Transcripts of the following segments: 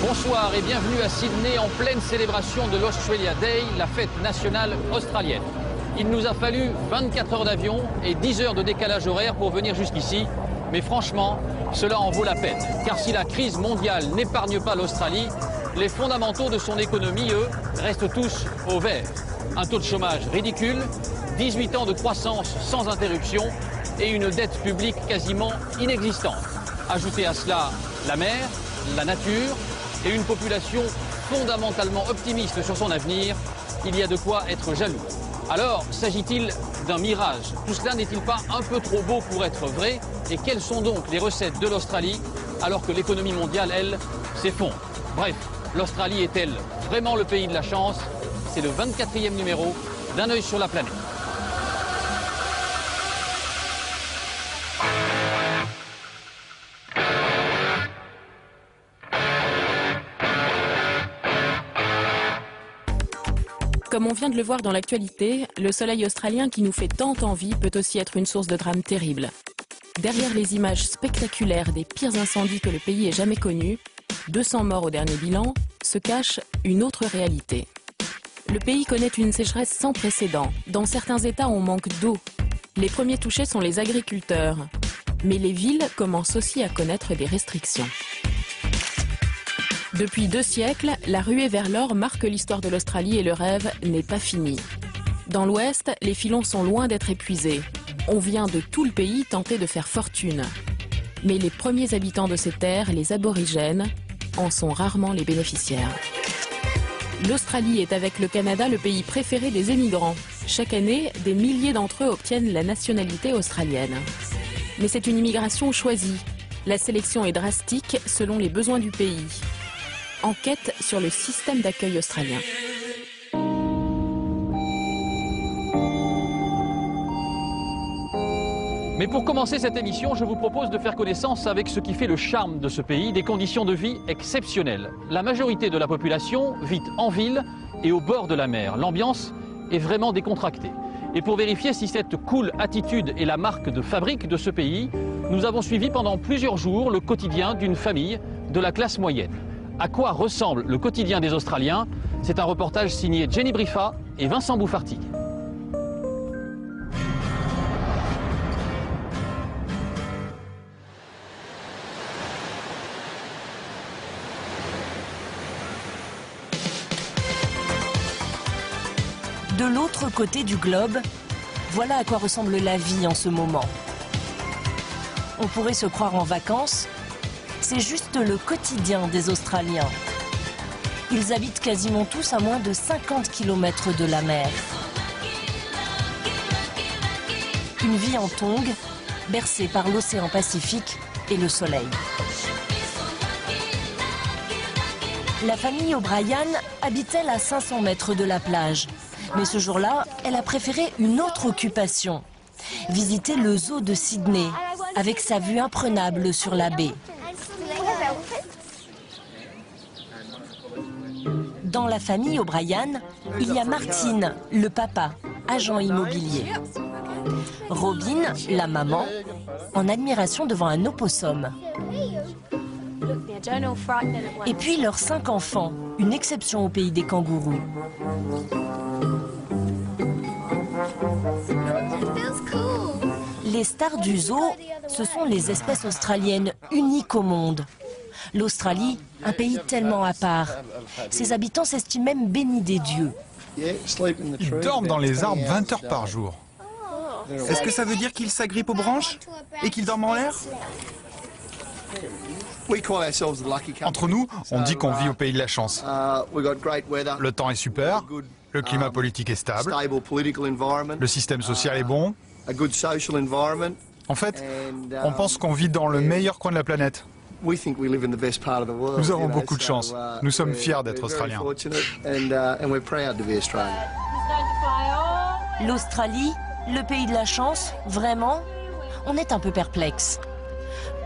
Bonsoir et bienvenue à Sydney en pleine célébration de l'Australia Day, la fête nationale australienne. Il nous a fallu 24 heures d'avion et 10 heures de décalage horaire pour venir jusqu'ici. Mais franchement, cela en vaut la peine. Car si la crise mondiale n'épargne pas l'Australie, les fondamentaux de son économie, eux, restent tous au vert. Un taux de chômage ridicule, 18 ans de croissance sans interruption et une dette publique quasiment inexistante. Ajoutez à cela la mer, la nature et une population fondamentalement optimiste sur son avenir, il y a de quoi être jaloux. Alors, s'agit-il d'un mirage? Tout cela n'est-il pas un peu trop beau pour être vrai? Et quelles sont donc les recettes de l'Australie alors que l'économie mondiale, elle, s'effondre? Bref, l'Australie est-elle vraiment le pays de la chance? C'est le 24e numéro d'Un œil sur la planète. Comme on vient de le voir dans l'actualité, le soleil australien qui nous fait tant envie peut aussi être une source de drames terribles. Derrière les images spectaculaires des pires incendies que le pays ait jamais connus, 200 morts au dernier bilan, se cache une autre réalité. Le pays connaît une sécheresse sans précédent. Dans certains États, on manque d'eau. Les premiers touchés sont les agriculteurs. Mais les villes commencent aussi à connaître des restrictions. Depuis 2 siècles, la ruée vers l'or marque l'histoire de l'Australie et le rêve n'est pas fini. Dans l'Ouest, les filons sont loin d'être épuisés. On vient de tout le pays tenter de faire fortune. Mais les premiers habitants de ces terres, les aborigènes, en sont rarement les bénéficiaires. L'Australie est avec le Canada le pays préféré des émigrants. Chaque année, des milliers d'entre eux obtiennent la nationalité australienne. Mais c'est une immigration choisie. La sélection est drastique selon les besoins du pays. Enquête sur le système d'accueil australien. Mais pour commencer cette émission, je vous propose de faire connaissance avec ce qui fait le charme de ce pays, des conditions de vie exceptionnelles. La majorité de la population vit en ville et au bord de la mer. L'ambiance est vraiment décontractée. Et pour vérifier si cette cool attitude est la marque de fabrique de ce pays, nous avons suivi pendant plusieurs jours le quotidien d'une famille de la classe moyenne. À quoi ressemble le quotidien des Australiens? C'est un reportage signé Jenny Briffa et Vincent Bouffarti. De l'autre côté du globe, voilà à quoi ressemble la vie en ce moment. On pourrait se croire en vacances. C'est juste le quotidien des Australiens. Ils habitent quasiment tous à moins de 50 km de la mer. Une vie en tongs, bercée par l'océan Pacifique et le soleil. La famille O'Brien habite-t-elle à 500 mètres de la plage? Mais ce jour-là, elle a préféré une autre occupation. Visiter le zoo de Sydney, avec sa vue imprenable sur la baie. Dans la famille O'Brien, il y a Martine, le papa, agent immobilier. Robin, la maman, en admiration devant un opossum. Et puis leurs 5 enfants, une exception au pays des kangourous. Les stars du zoo, ce sont les espèces australiennes uniques au monde. L'Australie, un pays tellement à part. Ses habitants s'estiment même bénis des dieux. Ils dorment dans les arbres 20 heures par jour. Est-ce que ça veut dire qu'ils s'agrippent aux branches et qu'ils dorment en l'air? Entre nous, on dit qu'on vit au pays de la chance. Le temps est super, le climat politique est stable, le système social est bon. En fait, on pense qu'on vit dans le meilleur coin de la planète. Nous avons beaucoup de chance. Nous sommes fiers d'être Australiens. L'Australie, le pays de la chance, vraiment? On est un peu perplexe.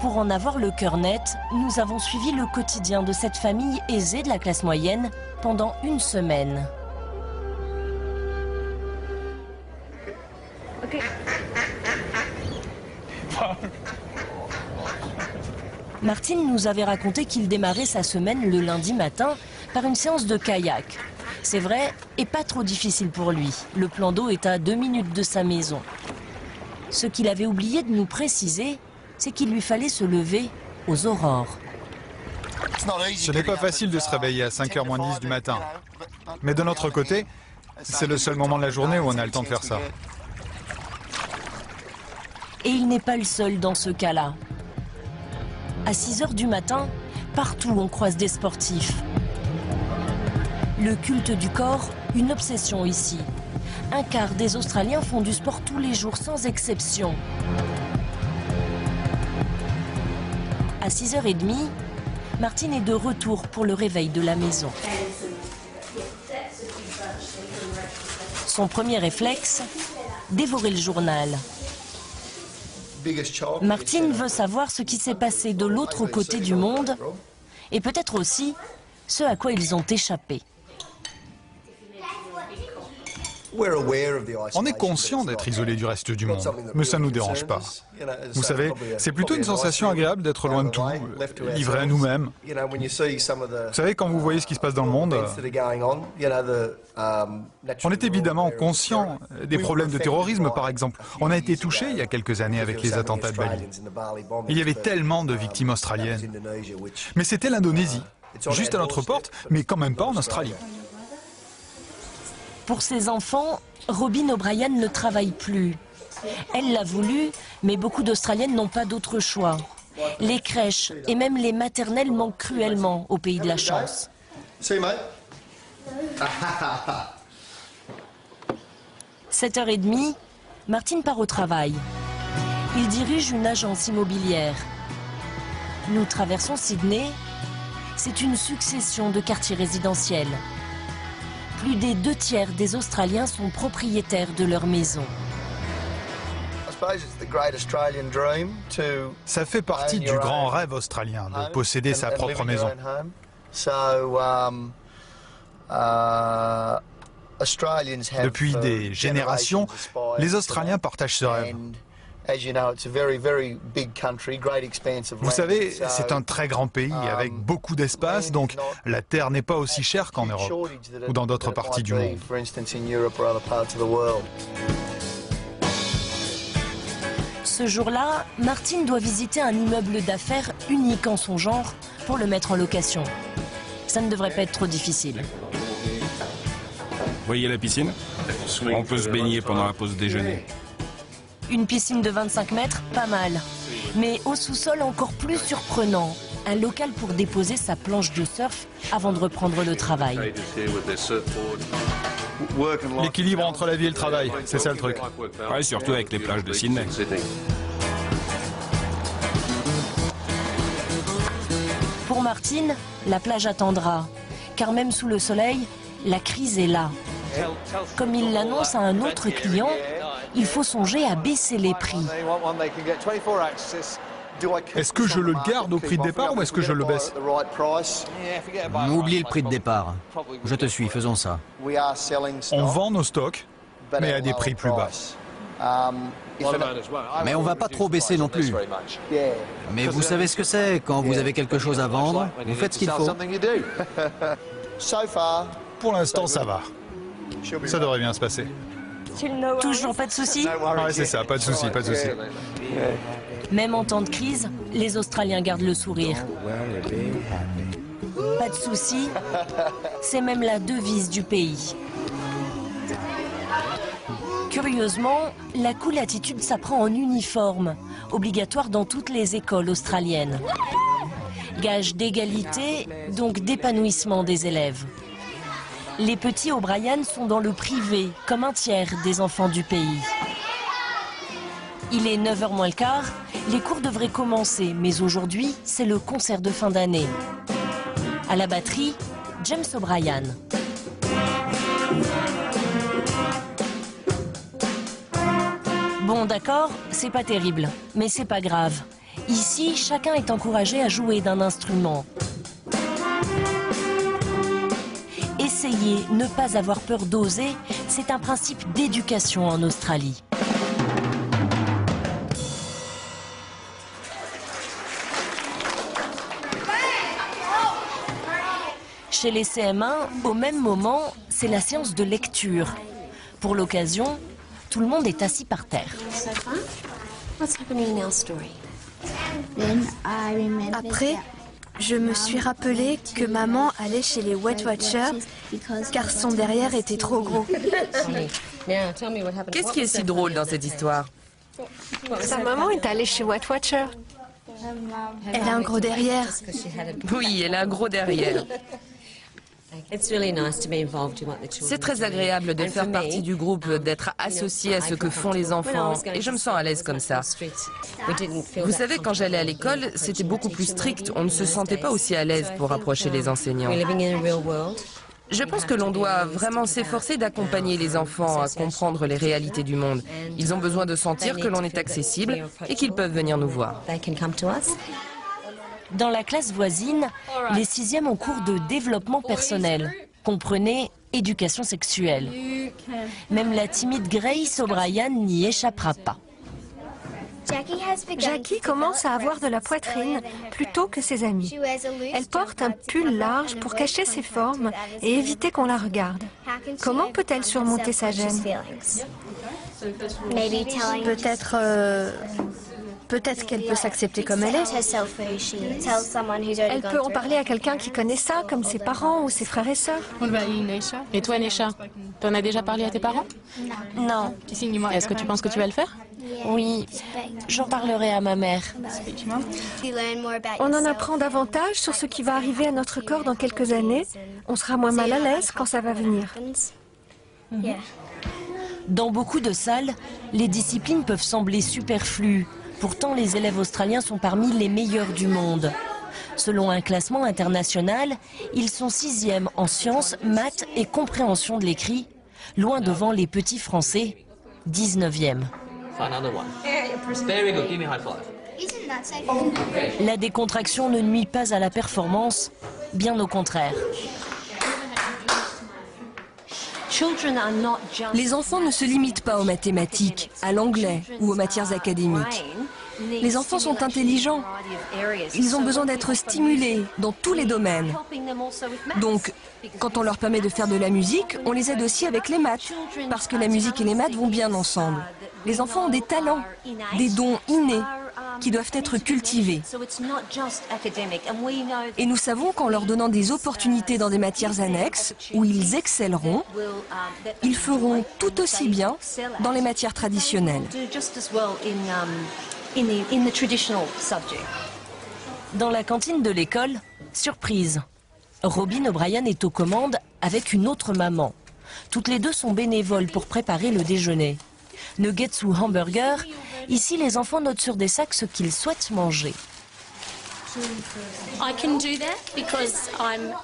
Pour en avoir le cœur net, nous avons suivi le quotidien de cette famille aisée de la classe moyenne pendant une semaine. Martin nous avait raconté qu'il démarrait sa semaine le lundi matin par une séance de kayak. C'est vrai, et pas trop difficile pour lui. Le plan d'eau est à 2 minutes de sa maison. Ce qu'il avait oublié de nous préciser, c'est qu'il lui fallait se lever aux aurores. Ce n'est pas facile de se réveiller à 5h moins 10 du matin. Mais de notre côté, c'est le seul moment de la journée où on a le temps de faire ça. Et il n'est pas le seul dans ce cas-là. À 6h du matin, partout on croise des sportifs. Le culte du corps, une obsession ici. Un quart des Australiens font du sport tous les jours, sans exception. À 6h30, Martin est de retour pour le réveil de la maison. Son premier réflexe, dévorer le journal. Martin veut savoir ce qui s'est passé de l'autre côté du monde et peut-être aussi ce à quoi ils ont échappé. On est conscient d'être isolé du reste du monde, mais ça ne nous dérange pas. Vous savez, c'est plutôt une sensation agréable d'être loin de tout, livré à nous-mêmes. Vous savez, quand vous voyez ce qui se passe dans le monde, on est évidemment conscient des problèmes de terrorisme, par exemple. On a été touché il y a quelques années avec les attentats de Bali. Il y avait tellement de victimes australiennes. Mais c'était l'Indonésie, juste à notre porte, mais quand même pas en Australie. Pour ses enfants, Robin O'Brien ne travaille plus. Elle l'a voulu, mais beaucoup d'Australiennes n'ont pas d'autre choix. Les crèches et même les maternelles manquent cruellement au pays de la chance. 7h30, Martin part au travail. Il dirige une agence immobilière. Nous traversons Sydney. C'est une succession de quartiers résidentiels. Plus des 2/3 des Australiens sont propriétaires de leur maison. Ça fait partie du grand rêve australien de posséder sa propre maison. Depuis des générations, les Australiens partagent ce rêve. Vous savez, c'est un très grand pays avec beaucoup d'espace, donc la terre n'est pas aussi chère qu'en Europe ou dans d'autres parties du monde. Ce jour-là, Martin doit visiter un immeuble d'affaires unique en son genre pour le mettre en location. Ça ne devrait pas être trop difficile. Voyez la piscine? On peut se baigner pendant la pause déjeuner. Une piscine de 25 mètres, pas mal. Mais au sous-sol, encore plus surprenant. Un local pour déposer sa planche de surf avant de reprendre le travail. L'équilibre entre la vie et le travail, c'est ça le truc. Ouais, surtout avec les plages de Sydney. Pour Martin, la plage attendra. Car même sous le soleil, la crise est là. Comme il l'annonce à un autre client, il faut songer à baisser les prix. Est-ce que je le garde au prix de départ ou est-ce que je le baisse? Oublie le prix de départ. Je te suis, faisons ça. On vend nos stocks, mais à des prix plus bas. Mais on va pas trop baisser non plus. Mais vous savez ce que c'est, quand vous avez quelque chose à vendre, vous faites ce qu'il faut. Pour l'instant, ça va. Ça devrait bien se passer. Toujours pas de soucis? Ouais, c'est ça, pas de souci, pas de souci. Même en temps de crise, les Australiens gardent le sourire. Pas de soucis, c'est même la devise du pays. Curieusement, la cool attitude s'apprend en uniforme, obligatoire dans toutes les écoles australiennes. Gage d'égalité, donc d'épanouissement des élèves. Les petits O'Brien sont dans le privé, comme un tiers des enfants du pays. Il est 9h moins le quart, les cours devraient commencer, mais aujourd'hui, c'est le concert de fin d'année. À la batterie, James O'Brien. Bon, d'accord, c'est pas terrible, mais c'est pas grave. Ici, chacun est encouragé à jouer d'un instrument. Essayer, ne pas avoir peur d'oser, c'est un principe d'éducation en Australie. Chez les CM1, au même moment, c'est la séance de lecture. Pour l'occasion, tout le monde est assis par terre. Après, je me suis rappelé que maman allait chez les Weight Watchers car son derrière était trop gros. Qu'est-ce qui est si drôle dans cette histoire? Sa maman est allée chez Weight Watchers. Elle a un gros derrière. Oui, elle a un gros derrière. C'est très agréable de faire partie du groupe, d'être associé à ce que font les enfants, et je me sens à l'aise comme ça. Vous savez, quand j'allais à l'école, c'était beaucoup plus strict, on ne se sentait pas aussi à l'aise pour approcher les enseignants. Je pense que l'on doit vraiment s'efforcer d'accompagner les enfants à comprendre les réalités du monde. Ils ont besoin de sentir que l'on est accessible et qu'ils peuvent venir nous voir. Dans la classe voisine, les 6e ont cours de développement personnel. Comprenez, éducation sexuelle. Même la timide Grace O'Brien n'y échappera pas. Jackie commence à avoir de la poitrine plus tôt que ses amis. Elle porte un pull large pour cacher ses formes et éviter qu'on la regarde. Comment peut-elle surmonter sa gêne? Peut-être qu'elle peut s'accepter comme elle est. Elle peut en parler à quelqu'un qui connaît ça, comme ses parents ou ses frères et sœurs. Et toi, Nesha, t'en as déjà parlé à tes parents? Non. Est-ce que tu penses que tu vas le faire? Oui, j'en parlerai à ma mère. On en apprend davantage sur ce qui va arriver à notre corps dans quelques années. On sera moins mal à l'aise quand ça va venir. Dans beaucoup de salles, les disciplines peuvent sembler superflues. Pourtant, les élèves australiens sont parmi les meilleurs du monde. Selon un classement international, ils sont 6e en sciences, maths et compréhension de l'écrit, loin devant les petits Français, 19e. La décontraction ne nuit pas à la performance, bien au contraire. Les enfants ne se limitent pas aux mathématiques, à l'anglais ou aux matières académiques. Les enfants sont intelligents. Ils ont besoin d'être stimulés dans tous les domaines. Donc, quand on leur permet de faire de la musique, on les aide aussi avec les maths, parce que la musique et les maths vont bien ensemble. Les enfants ont des talents, des dons innés, qui doivent être cultivés. Et nous savons qu'en leur donnant des opportunités dans des matières annexes, où ils excelleront, ils feront tout aussi bien dans les matières traditionnelles. Dans la cantine de l'école, surprise, Robin O'Brien est aux commandes avec une autre maman. Toutes les deux sont bénévoles pour préparer le déjeuner. Nuggets ou hamburgers, ici les enfants notent sur des sacs ce qu'ils souhaitent manger.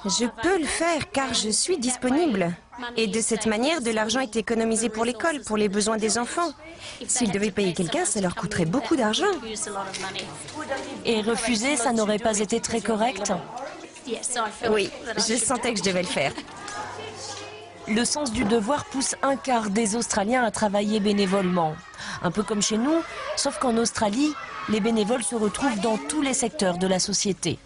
Je peux le faire car je suis disponible. Et de cette manière, de l'argent est économisé pour l'école, pour les besoins des enfants. S'ils devaient payer quelqu'un, ça leur coûterait beaucoup d'argent. Et refuser, ça n'aurait pas été très correct? Oui, je sentais que je devais le faire. Le sens du devoir pousse un quart des Australiens à travailler bénévolement. Un peu comme chez nous, sauf qu'en Australie, les bénévoles se retrouvent dans tous les secteurs de la société.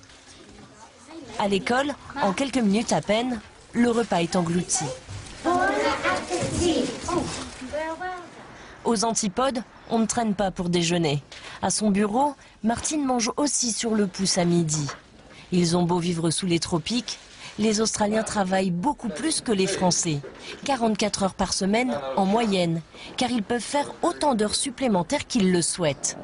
À l'école, en quelques minutes à peine, le repas est englouti. Aux antipodes, on ne traîne pas pour déjeuner. À son bureau, Martine mange aussi sur le pouce à midi. Ils ont beau vivre sous les tropiques, les Australiens travaillent beaucoup plus que les Français. 44 heures par semaine en moyenne, car ils peuvent faire autant d'heures supplémentaires qu'ils le souhaitent.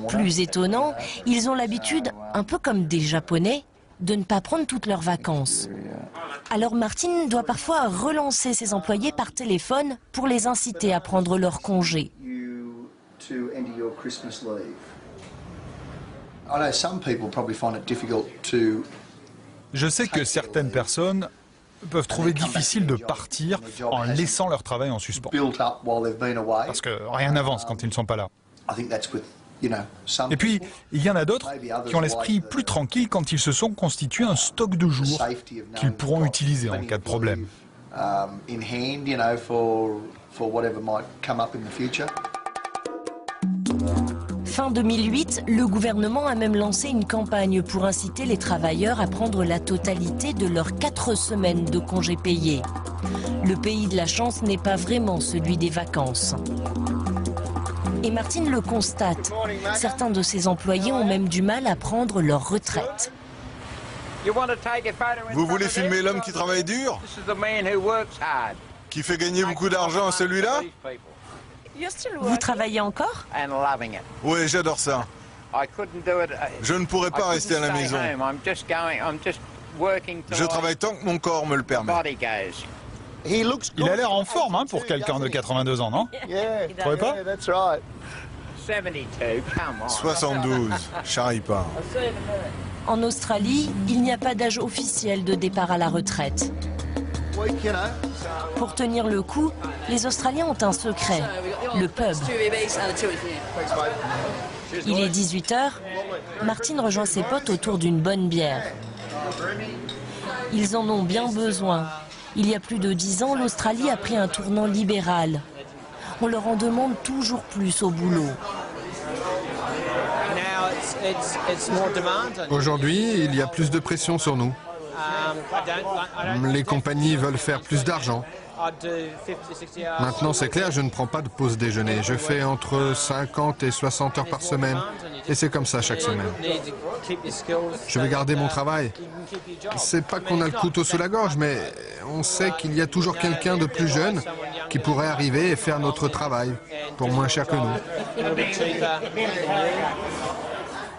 Plus étonnant, ils ont l'habitude, un peu comme des Japonais, de ne pas prendre toutes leurs vacances. Alors Martine doit parfois relancer ses employés par téléphone pour les inciter à prendre leur congé. Je sais que certaines personnes peuvent trouver difficile de partir en laissant leur travail en suspens. Parce que rien n'avance quand ils ne sont pas là. Et puis, il y en a d'autres qui ont l'esprit plus tranquille quand ils se sont constitués un stock de jours qu'ils pourront utiliser en cas de problème. Fin Fin 2008, le gouvernement a même lancé une campagne pour inciter les travailleurs à prendre la totalité de leurs 4 semaines de congés payés. Le pays de la chance n'est pas vraiment celui des vacances. Et Martine le constate, certains de ses employés ont même du mal à prendre leur retraite. Vous voulez filmer l'homme qui travaille dur? Qui fait gagner beaucoup d'argent à celui-là? Vous travaillez encore? Oui, j'adore ça. Je ne pourrais pas rester à la maison. Je travaille tant que mon corps me le permet. Il a l'air en forme hein, pour quelqu'un de 82 ans, non? Vous trouvez pas? 72, charrie pas. En Australie, il n'y a pas d'âge officiel de départ à la retraite. Pour tenir le coup, les Australiens ont un secret, le pub. Il est 18h, Martine rejoint ses potes autour d'une bonne bière. Ils en ont bien besoin. Il y a plus de 10 ans, l'Australie a pris un tournant libéral. On leur en demande toujours plus au boulot. Aujourd'hui, il y a plus de pression sur nous. Les compagnies veulent faire plus d'argent. Maintenant, c'est clair, je ne prends pas de pause déjeuner. Je fais entre 50 et 60 heures par semaine. Et c'est comme ça chaque semaine. Je vais garder mon travail. C'est pas qu'on a le couteau sous la gorge, mais on sait qu'il y a toujours quelqu'un de plus jeune qui pourrait arriver et faire notre travail pour moins cher que nous.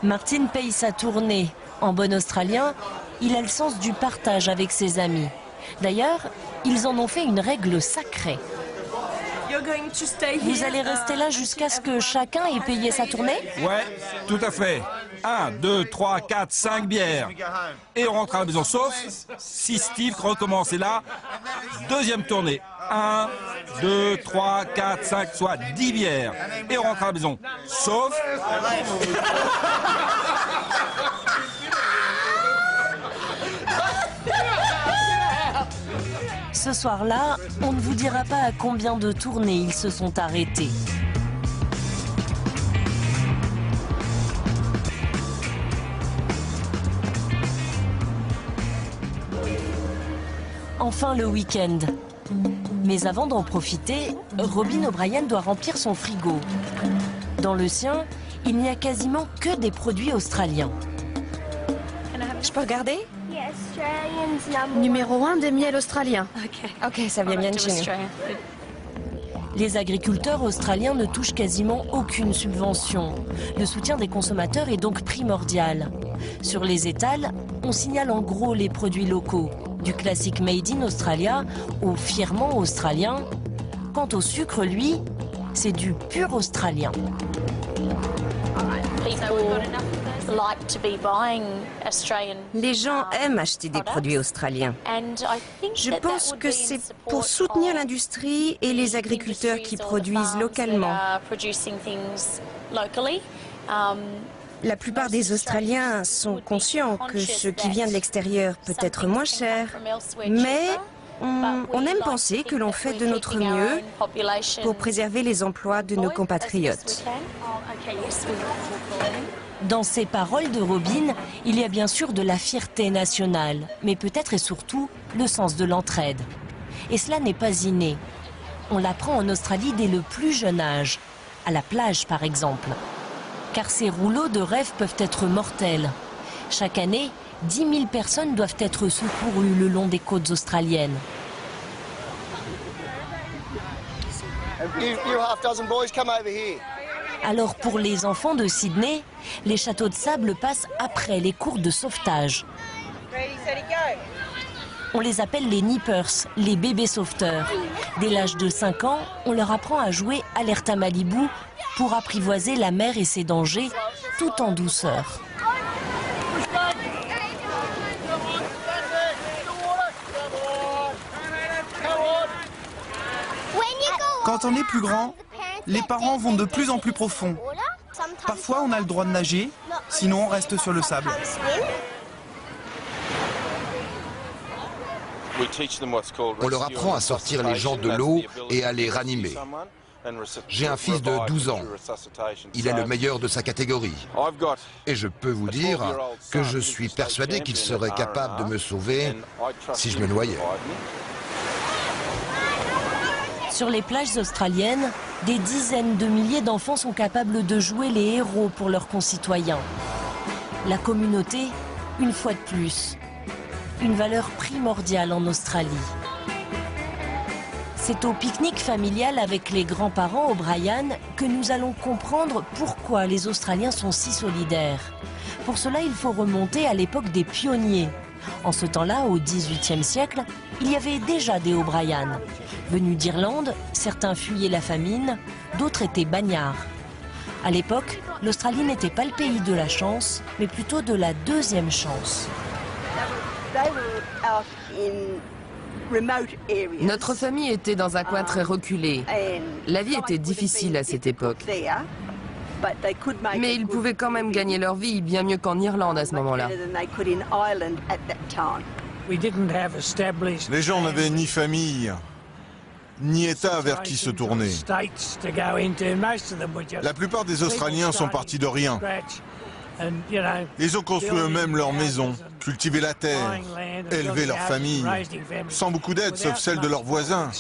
Martine paye sa tournée. En bon australien, il a le sens du partage avec ses amis. D'ailleurs, ils en ont fait une règle sacrée. Vous allez rester là jusqu'à ce que chacun ait payé sa tournée? Ouais, tout à fait. 1, 2, 3, 4, 5 bières. Et on rentre à la maison, sauf si Steve recommence. Et là, deuxième tournée. 1, 2, 3, 4, 5, soit 10 bières. Et on rentre à la maison, sauf... Ce soir-là, on ne vous dira pas à combien de tournées ils se sont arrêtés. Enfin le week-end. Mais avant d'en profiter, Robin O'Brien doit remplir son frigo. Dans le sien, il n'y a quasiment que des produits australiens. Je peux regarder? Numéro 1 des miels australiens. Ok, ça vient bien de chez nous. Les agriculteurs australiens ne touchent quasiment aucune subvention. Le soutien des consommateurs est donc primordial. Sur les étals, on signale en gros les produits locaux, du classique Made in Australia au fièrement australien. Quant au sucre, lui, c'est du pur australien. Les gens aiment acheter des produits australiens. Je pense que c'est pour soutenir l'industrie et les agriculteurs qui produisent localement. La plupart des Australiens sont conscients que ce qui vient de l'extérieur peut être moins cher, mais on aime penser que l'on fait de notre mieux pour préserver les emplois de nos compatriotes. Dans ces paroles de Robin, il y a bien sûr de la fierté nationale, mais peut-être et surtout le sens de l'entraide. Et cela n'est pas inné. On l'apprend en Australie dès le plus jeune âge, à la plage par exemple. Car ces rouleaux de rêve peuvent être mortels. Chaque année, 10 000 personnes doivent être secourues le long des côtes australiennes. Alors pour les enfants de Sydney, les châteaux de sable passent après les cours de sauvetage. On les appelle les nippers, les bébés sauveteurs. Dès l'âge de 5 ans, on leur apprend à jouer Alerta Malibu pour apprivoiser la mer et ses dangers, tout en douceur. Quand on est plus grand, les parents vont de plus en plus profond. Parfois, on a le droit de nager, sinon on reste sur le sable. On leur apprend à sortir les gens de l'eau et à les ranimer. J'ai un fils de 12 ans. Il est le meilleur de sa catégorie. Et je peux vous dire que je suis persuadé qu'il serait capable de me sauver si je me noyais. Sur les plages australiennes, des dizaines de milliers d'enfants sont capables de jouer les héros pour leurs concitoyens. La communauté, une fois de plus, une valeur primordiale en Australie. C'est au pique-nique familial avec les grands-parents O'Brien que nous allons comprendre pourquoi les Australiens sont si solidaires. Pour cela, il faut remonter à l'époque des pionniers. En ce temps-là, au XVIIIe siècle, il y avait déjà des O'Brien. Venus d'Irlande, certains fuyaient la famine, d'autres étaient bagnards. À l'époque, l'Australie n'était pas le pays de la chance, mais plutôt de la deuxième chance. Notre famille était dans un coin très reculé. La vie était difficile à cette époque. Mais ils pouvaient quand même gagner leur vie bien mieux qu'en Irlande à ce moment-là. Les gens n'avaient ni famille, ni État vers qui se tourner. La plupart des Australiens sont partis de rien. Ils ont construit eux-mêmes leur maison, cultivé la terre, élevé leur famille, sans beaucoup d'aide sauf celle de leurs voisins.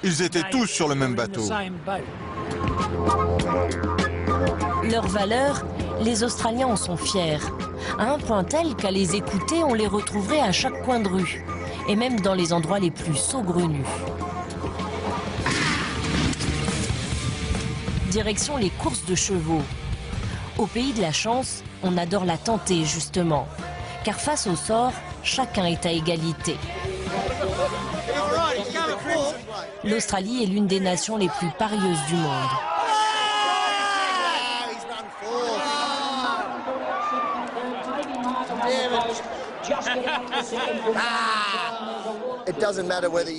Ils étaient tous sur le même bateau. Leurs valeurs, les Australiens en sont fiers. À un point tel qu'à les écouter, on les retrouverait à chaque coin de rue, et même dans les endroits les plus saugrenus. Direction les courses de chevaux. Au pays de la chance, on adore la tenter justement, car face au sort, chacun est à égalité. L'Australie est l'une des nations les plus parieuses du monde.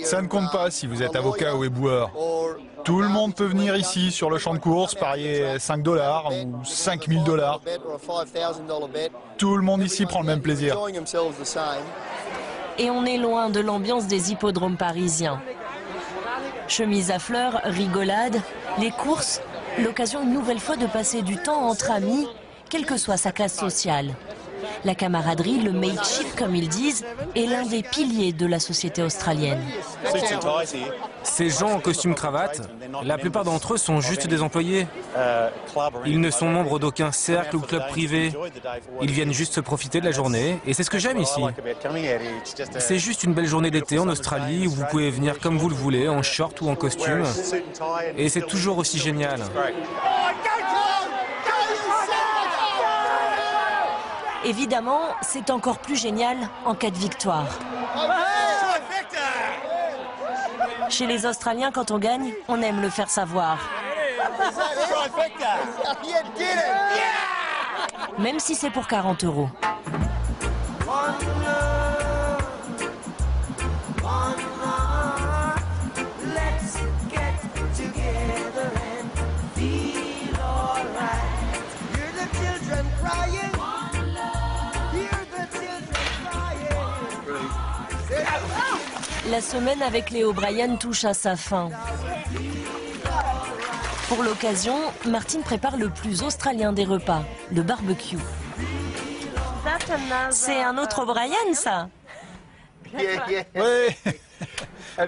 Ça ne compte pas si vous êtes avocat ou éboueur. Tout le monde peut venir ici sur le champ de course, parier $5 ou $5000. Tout le monde ici prend le même plaisir. Et on est loin de l'ambiance des hippodromes parisiens. Chemise à fleurs, rigolade, les courses, l'occasion une nouvelle fois de passer du temps entre amis, quelle que soit sa classe sociale. La camaraderie, le mateship comme ils disent, est l'un des piliers de la société australienne. Ces gens en costume cravate, la plupart d'entre eux sont juste des employés. Ils ne sont membres d'aucun cercle ou club privé. Ils viennent juste se profiter de la journée et c'est ce que j'aime ici. C'est juste une belle journée d'été en Australie où vous pouvez venir comme vous le voulez, en short ou en costume. Et c'est toujours aussi génial. Évidemment, c'est encore plus génial en cas de victoire. Chez les Australiens, quand on gagne, on aime le faire savoir. Même si c'est pour 40 €. La semaine avec les O'Brien touche à sa fin. Pour l'occasion, Martine prépare le plus australien des repas, le barbecue. C'est un autre O'Brien, ça? Oui,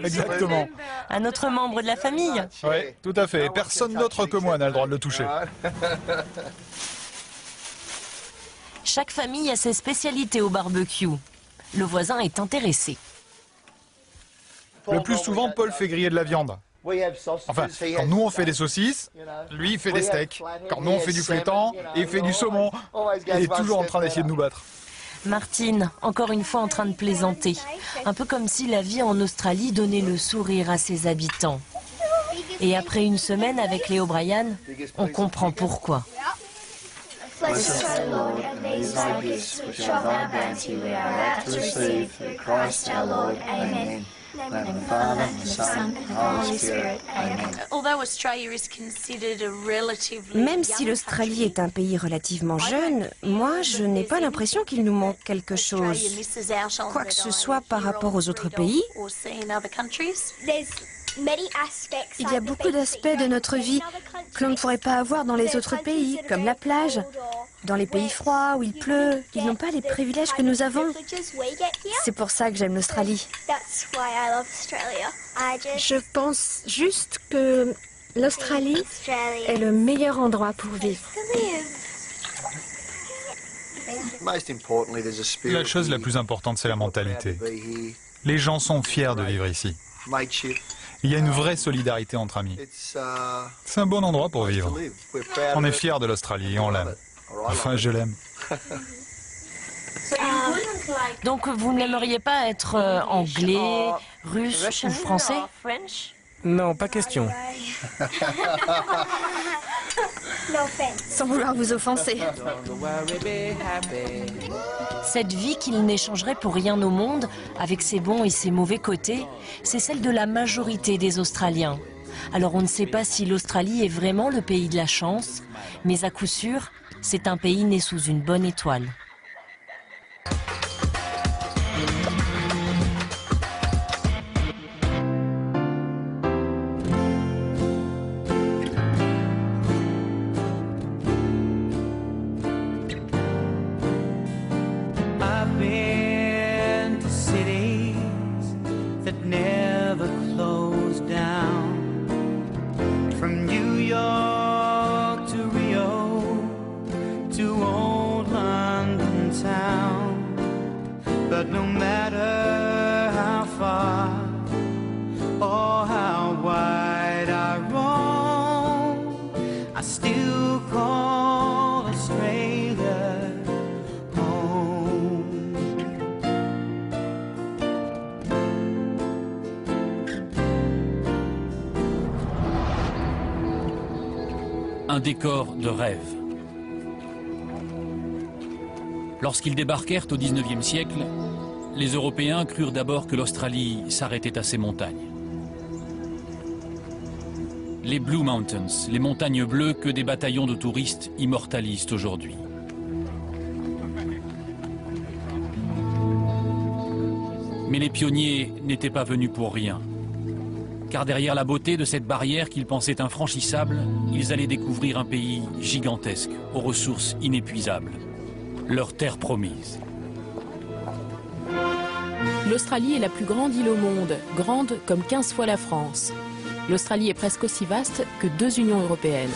exactement. Un autre membre de la famille? Oui, tout à fait. Personne d'autre que moi n'a le droit de le toucher. Chaque famille a ses spécialités au barbecue. Le voisin est intéressé. Le plus souvent, Paul fait griller de la viande. Enfin, quand nous on fait des saucisses, lui il fait des steaks. Quand nous on fait du flétan, il fait du saumon. Il est toujours en train d'essayer de nous battre. Martine, encore une fois en train de plaisanter. Un peu comme si la vie en Australie donnait le sourire à ses habitants. Et après une semaine avec les O'Brien, on comprend pourquoi. Même si l'Australie est un pays relativement jeune, moi je n'ai pas l'impression qu'il nous manque quelque chose. Quoi que ce soit par rapport aux autres pays. Il y a beaucoup d'aspects de notre vie que l'on ne pourrait pas avoir dans les autres pays, comme la plage. Dans les pays froids où il pleut, ils n'ont pas les privilèges que nous avons. C'est pour ça que j'aime l'Australie. Je pense juste que l'Australie est le meilleur endroit pour vivre. La chose la plus importante, c'est la mentalité. Les gens sont fiers de vivre ici. Il y a une vraie solidarité entre amis. C'est un bon endroit pour vivre. On est fiers de l'Australie et on l'aime. Enfin, je l'aime. Donc vous n'aimeriez pas être anglais, russe ou français? Non, pas question. Sans vouloir vous offenser. Cette vie qu'il n'échangerait pour rien au monde, avec ses bons et ses mauvais côtés, c'est celle de la majorité des Australiens. Alors on ne sait pas si l'Australie est vraiment le pays de la chance, mais à coup sûr, c'est un pays né sous une bonne étoile. Un décor de rêve. Lorsqu'ils débarquèrent au XIXe siècle, les Européens crurent d'abord que l'Australie s'arrêtait à ses montagnes. Les Blue Mountains, les montagnes bleues que des bataillons de touristes immortalisent aujourd'hui. Mais les pionniers n'étaient pas venus pour rien. Car derrière la beauté de cette barrière qu'ils pensaient infranchissable, ils allaient découvrir un pays gigantesque, aux ressources inépuisables. Leur terre promise. L'Australie est la plus grande île au monde, grande comme 15 fois la France. L'Australie est presque aussi vaste que 2 unions européennes.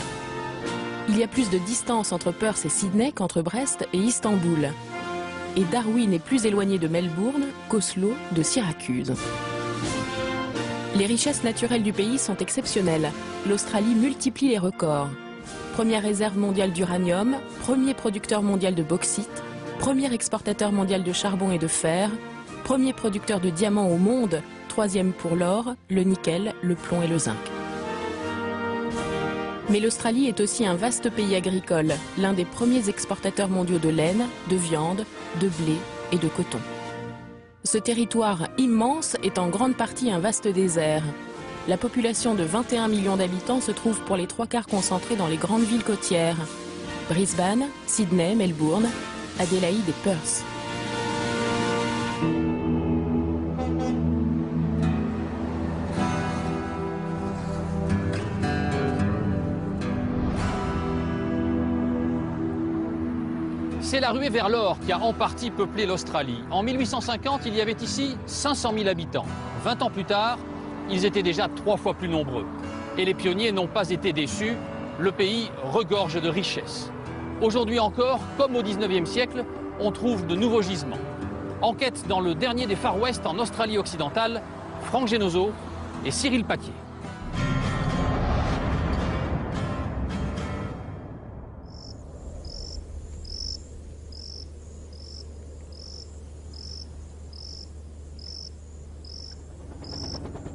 Il y a plus de distance entre Perth et Sydney qu'entre Brest et Istanbul. Et Darwin est plus éloigné de Melbourne qu'Oslo de Syracuse. Les richesses naturelles du pays sont exceptionnelles. L'Australie multiplie les records. Première réserve mondiale d'uranium, premier producteur mondial de bauxite, premier exportateur mondial de charbon et de fer, premier producteur de diamants au monde, troisième pour l'or, le nickel, le plomb et le zinc. Mais l'Australie est aussi un vaste pays agricole, l'un des premiers exportateurs mondiaux de laine, de viande, de blé et de coton. Ce territoire immense est en grande partie un vaste désert. La population de 21 millions d'habitants se trouve pour les 3/4 concentrée dans les grandes villes côtières. Brisbane, Sydney, Melbourne, Adélaïde et Perth. C'est la ruée vers l'or qui a en partie peuplé l'Australie. En 1850, il y avait ici 500 000 habitants. 20 ans plus tard, ils étaient déjà 3 fois plus nombreux. Et les pionniers n'ont pas été déçus, le pays regorge de richesses. Aujourd'hui encore, comme au XIXe siècle, on trouve de nouveaux gisements. Enquête dans le dernier des Far West en Australie occidentale, Franck Genozo et Cyril Paquier.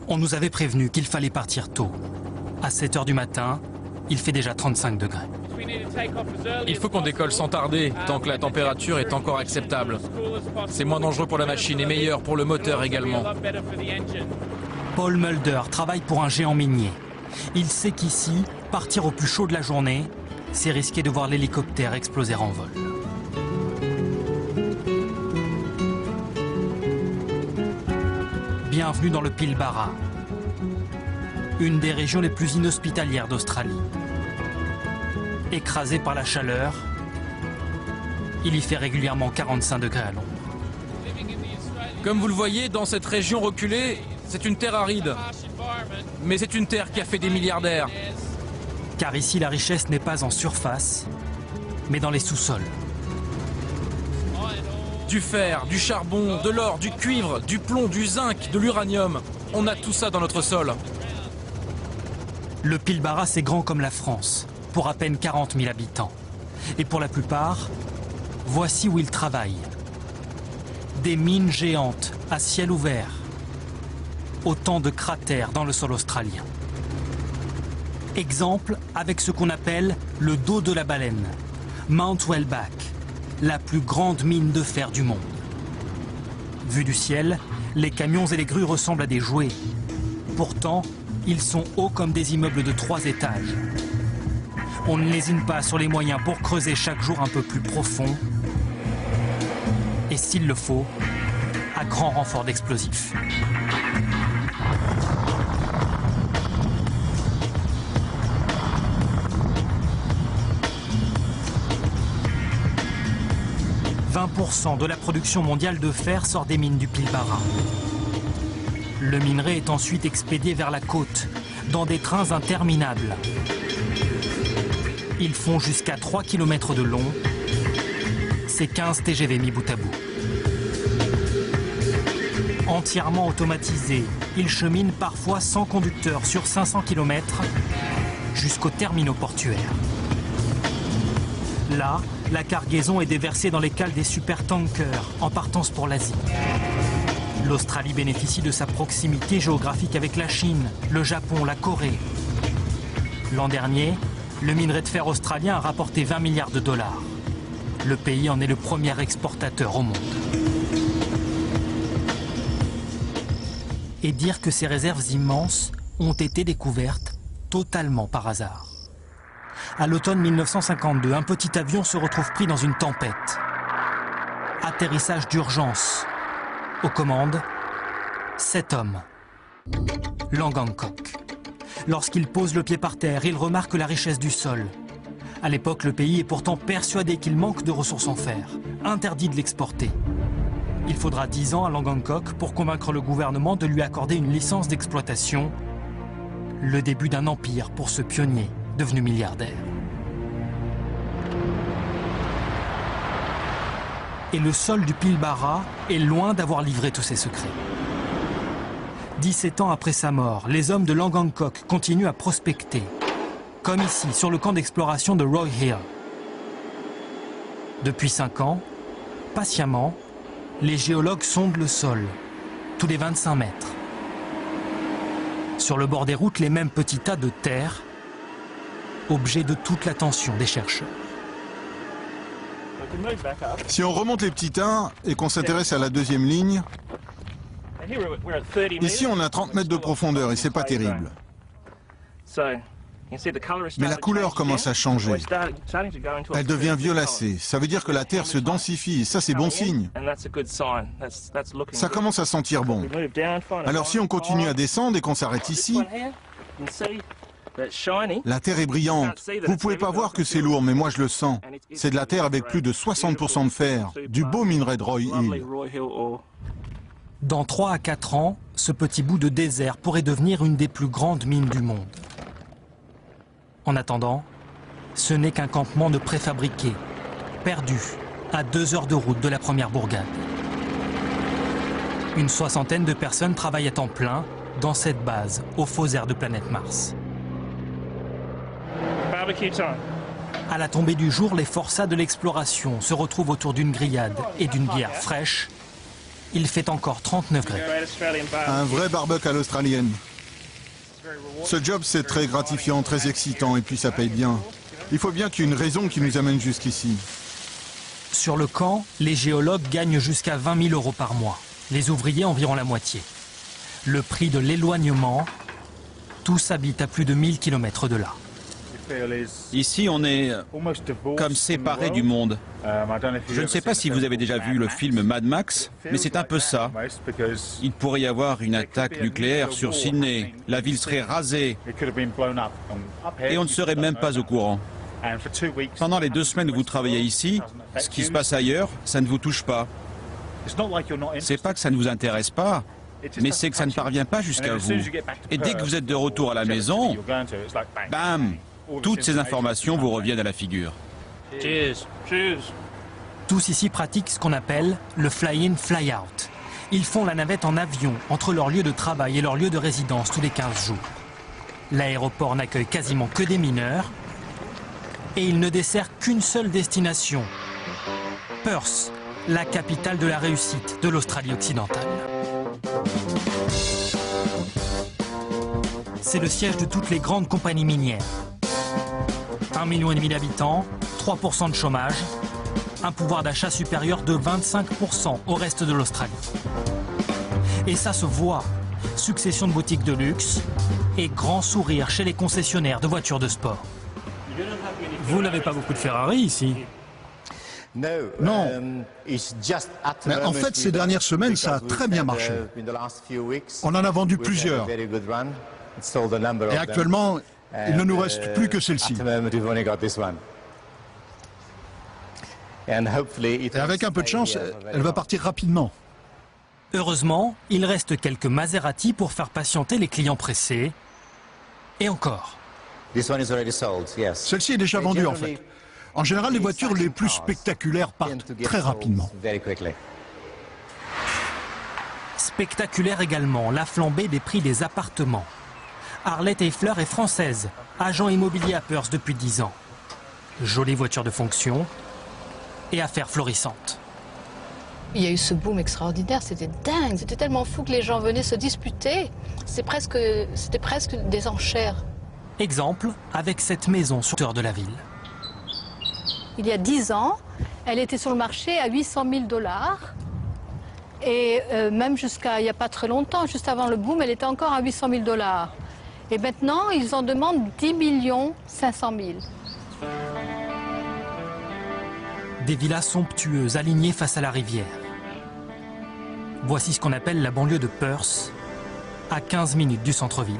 On nous avait prévenu qu'il fallait partir tôt. À 7 h du matin, il fait déjà 35 degrés. Il faut qu'on décolle sans tarder, tant que la température est encore acceptable. C'est moins dangereux pour la machine et meilleur pour le moteur également. Paul Mulder travaille pour un géant minier. Il sait qu'ici, partir au plus chaud de la journée, c'est risquer de voir l'hélicoptère exploser en vol. Bienvenue dans le Pilbara, une des régions les plus inhospitalières d'Australie. Écrasé par la chaleur, il y fait régulièrement 45 degrés à l'ombre. Comme vous le voyez, dans cette région reculée, c'est une terre aride. Mais c'est une terre qui a fait des milliardaires. Car ici, la richesse n'est pas en surface, mais dans les sous-sols. Du fer, du charbon, de l'or, du cuivre, du plomb, du zinc, de l'uranium. On a tout ça dans notre sol. Le Pilbara, c'est grand comme la France, pour à peine 40 000 habitants. Et pour la plupart, voici où ils travaillent. Des mines géantes à ciel ouvert. Autant de cratères dans le sol australien. Exemple avec ce qu'on appelle le dos de la baleine, Mount Wellback, la plus grande mine de fer du monde. Vu du ciel, les camions et les grues ressemblent à des jouets. Pourtant, ils sont hauts comme des immeubles de 3 étages. On ne lésine pas sur les moyens pour creuser chaque jour un peu plus profond. Et s'il le faut, à grand renfort d'explosifs. « 20% de la production mondiale de fer sort des mines du Pilbara. Le minerai est ensuite expédié vers la côte, dans des trains interminables. Ils font jusqu'à 3 km de long. C'est 15 TGV mis bout à bout. Entièrement automatisés, ils cheminent parfois sans conducteur sur 500 km jusqu'aux terminaux portuaires. Là, la cargaison est déversée dans les cales des supertankers en partance pour l'Asie. L'Australie bénéficie de sa proximité géographique avec la Chine, le Japon, la Corée. L'an dernier, le minerai de fer australien a rapporté 20 milliards de dollars. Le pays en est le premier exportateur au monde. Et dire que ces réserves immenses ont été découvertes totalement par hasard. À l'automne 1952, un petit avion se retrouve pris dans une tempête. Atterrissage d'urgence. Aux commandes, 7 hommes. Lang Angkok. Lorsqu'il pose le pied par terre, il remarque la richesse du sol. À l'époque, le pays est pourtant persuadé qu'il manque de ressources en fer, interdit de l'exporter. Il faudra 10 ans à Lang Angkok pour convaincre le gouvernement de lui accorder une licence d'exploitation. Le début d'un empire pour ce pionnier devenu milliardaire. Et le sol du Pilbara est loin d'avoir livré tous ses secrets. 17 ans après sa mort, les hommes de Lang Angkok continuent à prospecter. Comme ici, sur le camp d'exploration de Roy Hill. Depuis 5 ans, patiemment, les géologues sondent le sol, tous les 25 mètres. Sur le bord des routes, les mêmes petits tas de terre, objet de toute l'attention des chercheurs. Si on remonte les petits tas et qu'on s'intéresse à la deuxième ligne, ici on a 30 mètres de profondeur et c'est pas terrible. Mais la couleur commence à changer. Elle devient violacée. Ça veut dire que la terre se densifie et ça c'est bon signe. Ça commence à sentir bon. Alors si on continue à descendre et qu'on s'arrête ici, la terre est brillante. Vous pouvez pas voir que c'est lourd, mais moi je le sens. C'est de la terre avec plus de 60% de fer, du beau minerai de Roy Hill. Dans 3 à 4 ans, ce petit bout de désert pourrait devenir une des plus grandes mines du monde. En attendant, ce n'est qu'un campement de préfabriqués, perdu à 2 heures de route de la première bourgade. Une 60aine de personnes travaillent à temps plein dans cette base au faux air de planète Mars. À la tombée du jour, les forçats de l'exploration se retrouvent autour d'une grillade et d'une bière fraîche. Il fait encore 39 degrés. Un vrai barbecue à l'australienne. Ce job, c'est très gratifiant, très excitant, et puis ça paye bien. Il faut bien qu'il y ait une raison qui nous amène jusqu'ici. Sur le camp, les géologues gagnent jusqu'à 20 000 € par mois. Les ouvriers, environ la moitié. Le prix de l'éloignement, tous habitent à plus de 1000 km de là. Ici, on est comme séparés du monde. Je ne sais pas si vous avez déjà vu le film Mad Max, mais c'est un peu ça. Il pourrait y avoir une attaque nucléaire sur Sydney, la ville serait rasée, et on ne serait même pas au courant. Pendant les 2 semaines où vous travaillez ici, ce qui se passe ailleurs, ça ne vous touche pas. C'est pas que ça ne vous intéresse pas, mais c'est que ça ne parvient pas jusqu'à vous. Et dès que vous êtes de retour à la maison, bam, toutes ces informations vous reviennent à la figure. Tous ici pratiquent ce qu'on appelle le fly-in, fly-out. Ils font la navette en avion entre leur lieu de travail et leur lieu de résidence tous les 15 jours. L'aéroport n'accueille quasiment que des mineurs et il ne dessert qu'une seule destination, Perth, la capitale de la réussite de l'Australie occidentale. C'est le siège de toutes les grandes compagnies minières. 1,5 million d'habitants, 3% de chômage, un pouvoir d'achat supérieur de 25% au reste de l'Australie. Et ça se voit. Succession de boutiques de luxe et grand sourire chez les concessionnaires de voitures de sport. Vous n'avez pas beaucoup de Ferrari ici? Non. Mais en fait, ces dernières semaines, ça a très bien marché. On en a vendu plusieurs. Et actuellement, il ne nous reste plus que celle-ci. Et avec un peu de chance, elle va partir rapidement. Heureusement, il reste quelques Maserati pour faire patienter les clients pressés. Et encore. Celle-ci est déjà vendue en fait. En général, les voitures les plus spectaculaires partent très rapidement. Spectaculaire également, la flambée des prix des appartements. Arlette Eifler est française, agent immobilier à Perth depuis 10 ans. Jolie voiture de fonction et affaires florissantes. Il y a eu ce boom extraordinaire, c'était dingue, c'était tellement fou que les gens venaient se disputer. C'était presque des enchères. Exemple avec cette maison sur le cœur de la ville. Il y a 10 ans, elle était sur le marché à 800 000 $. Et même jusqu'à il n'y a pas très longtemps, juste avant le boom, elle était encore à 800 000 $. Et maintenant, ils en demandent 10 500 000. Des villas somptueuses alignées face à la rivière. Voici ce qu'on appelle la banlieue de Perth, à 15 minutes du centre-ville.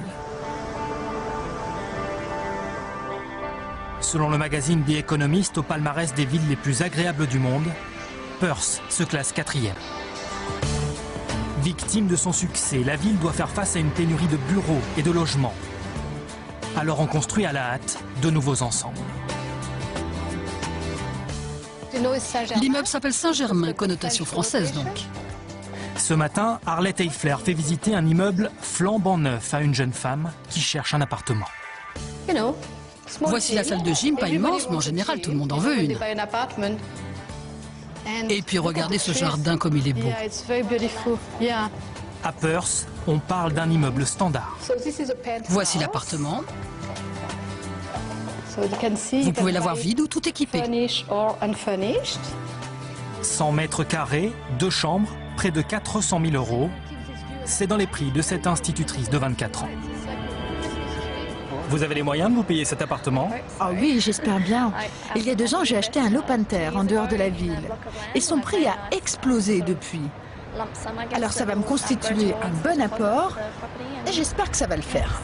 Selon le magazine The Economist, au palmarès des villes les plus agréables du monde, Perth se classe 4e. Victime de son succès, la ville doit faire face à une pénurie de bureaux et de logements. Alors on construit à la hâte de nouveaux ensembles. L'immeuble s'appelle Saint-Germain, connotation française donc. Ce matin, Arlette Eifler fait visiter un immeuble flambant neuf à une jeune femme qui cherche un appartement. Voici la salle de gym, pas immense, mais en général tout le monde en veut une. Et puis regardez ce jardin comme il est beau. À Perth, on parle d'un immeuble standard. Voici l'appartement. Vous pouvez l'avoir vide ou tout équipé. 100 mètres carrés, 2 chambres, près de 400 000 €. C'est dans les prix de cette institutrice de 24 ans. Vous avez les moyens de vous payer cet appartement? Ah oui, j'espère bien. Il y a 2 ans, j'ai acheté un open terre en dehors de la ville. Et son prix a explosé depuis. Alors ça va me constituer un bon apport et j'espère que ça va le faire.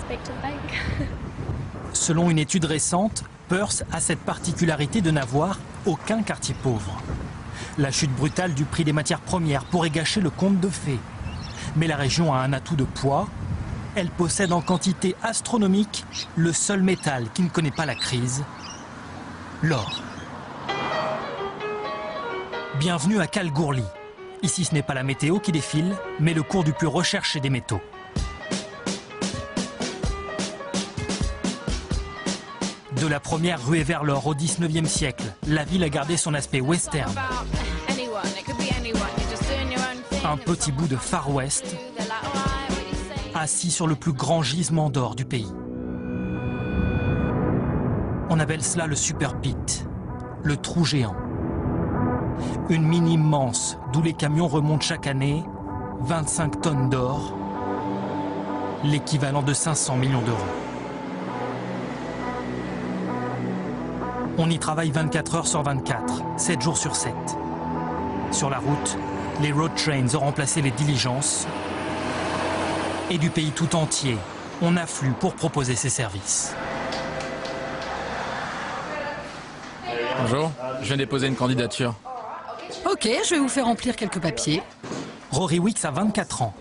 Selon une étude récente, Perth a cette particularité de n'avoir aucun quartier pauvre. La chute brutale du prix des matières premières pourrait gâcher le conte de fées. Mais la région a un atout de poids. Elle possède en quantité astronomique le seul métal qui ne connaît pas la crise, l'or. Bienvenue à Kalgoorlie. Ici, ce n'est pas la météo qui défile, mais le cours du plus recherché des métaux. De la première ruée vers l'or au 19e siècle, la ville a gardé son aspect western. Un petit bout de Far West, assis sur le plus grand gisement d'or du pays. On appelle cela le Super Pit, le trou géant. Une mine immense d'où les camions remontent chaque année 25 tonnes d'or, l'équivalent de 500 millions d'euros. On y travaille 24 heures sur 24, 7 jours sur 7. Sur la route, les road trains ont remplacé les diligences. Et du pays tout entier, on afflue pour proposer ces services. Bonjour, je viens déposer une candidature. Ok, je vais vous faire remplir quelques papiers. Rory Wicks a 24 ans.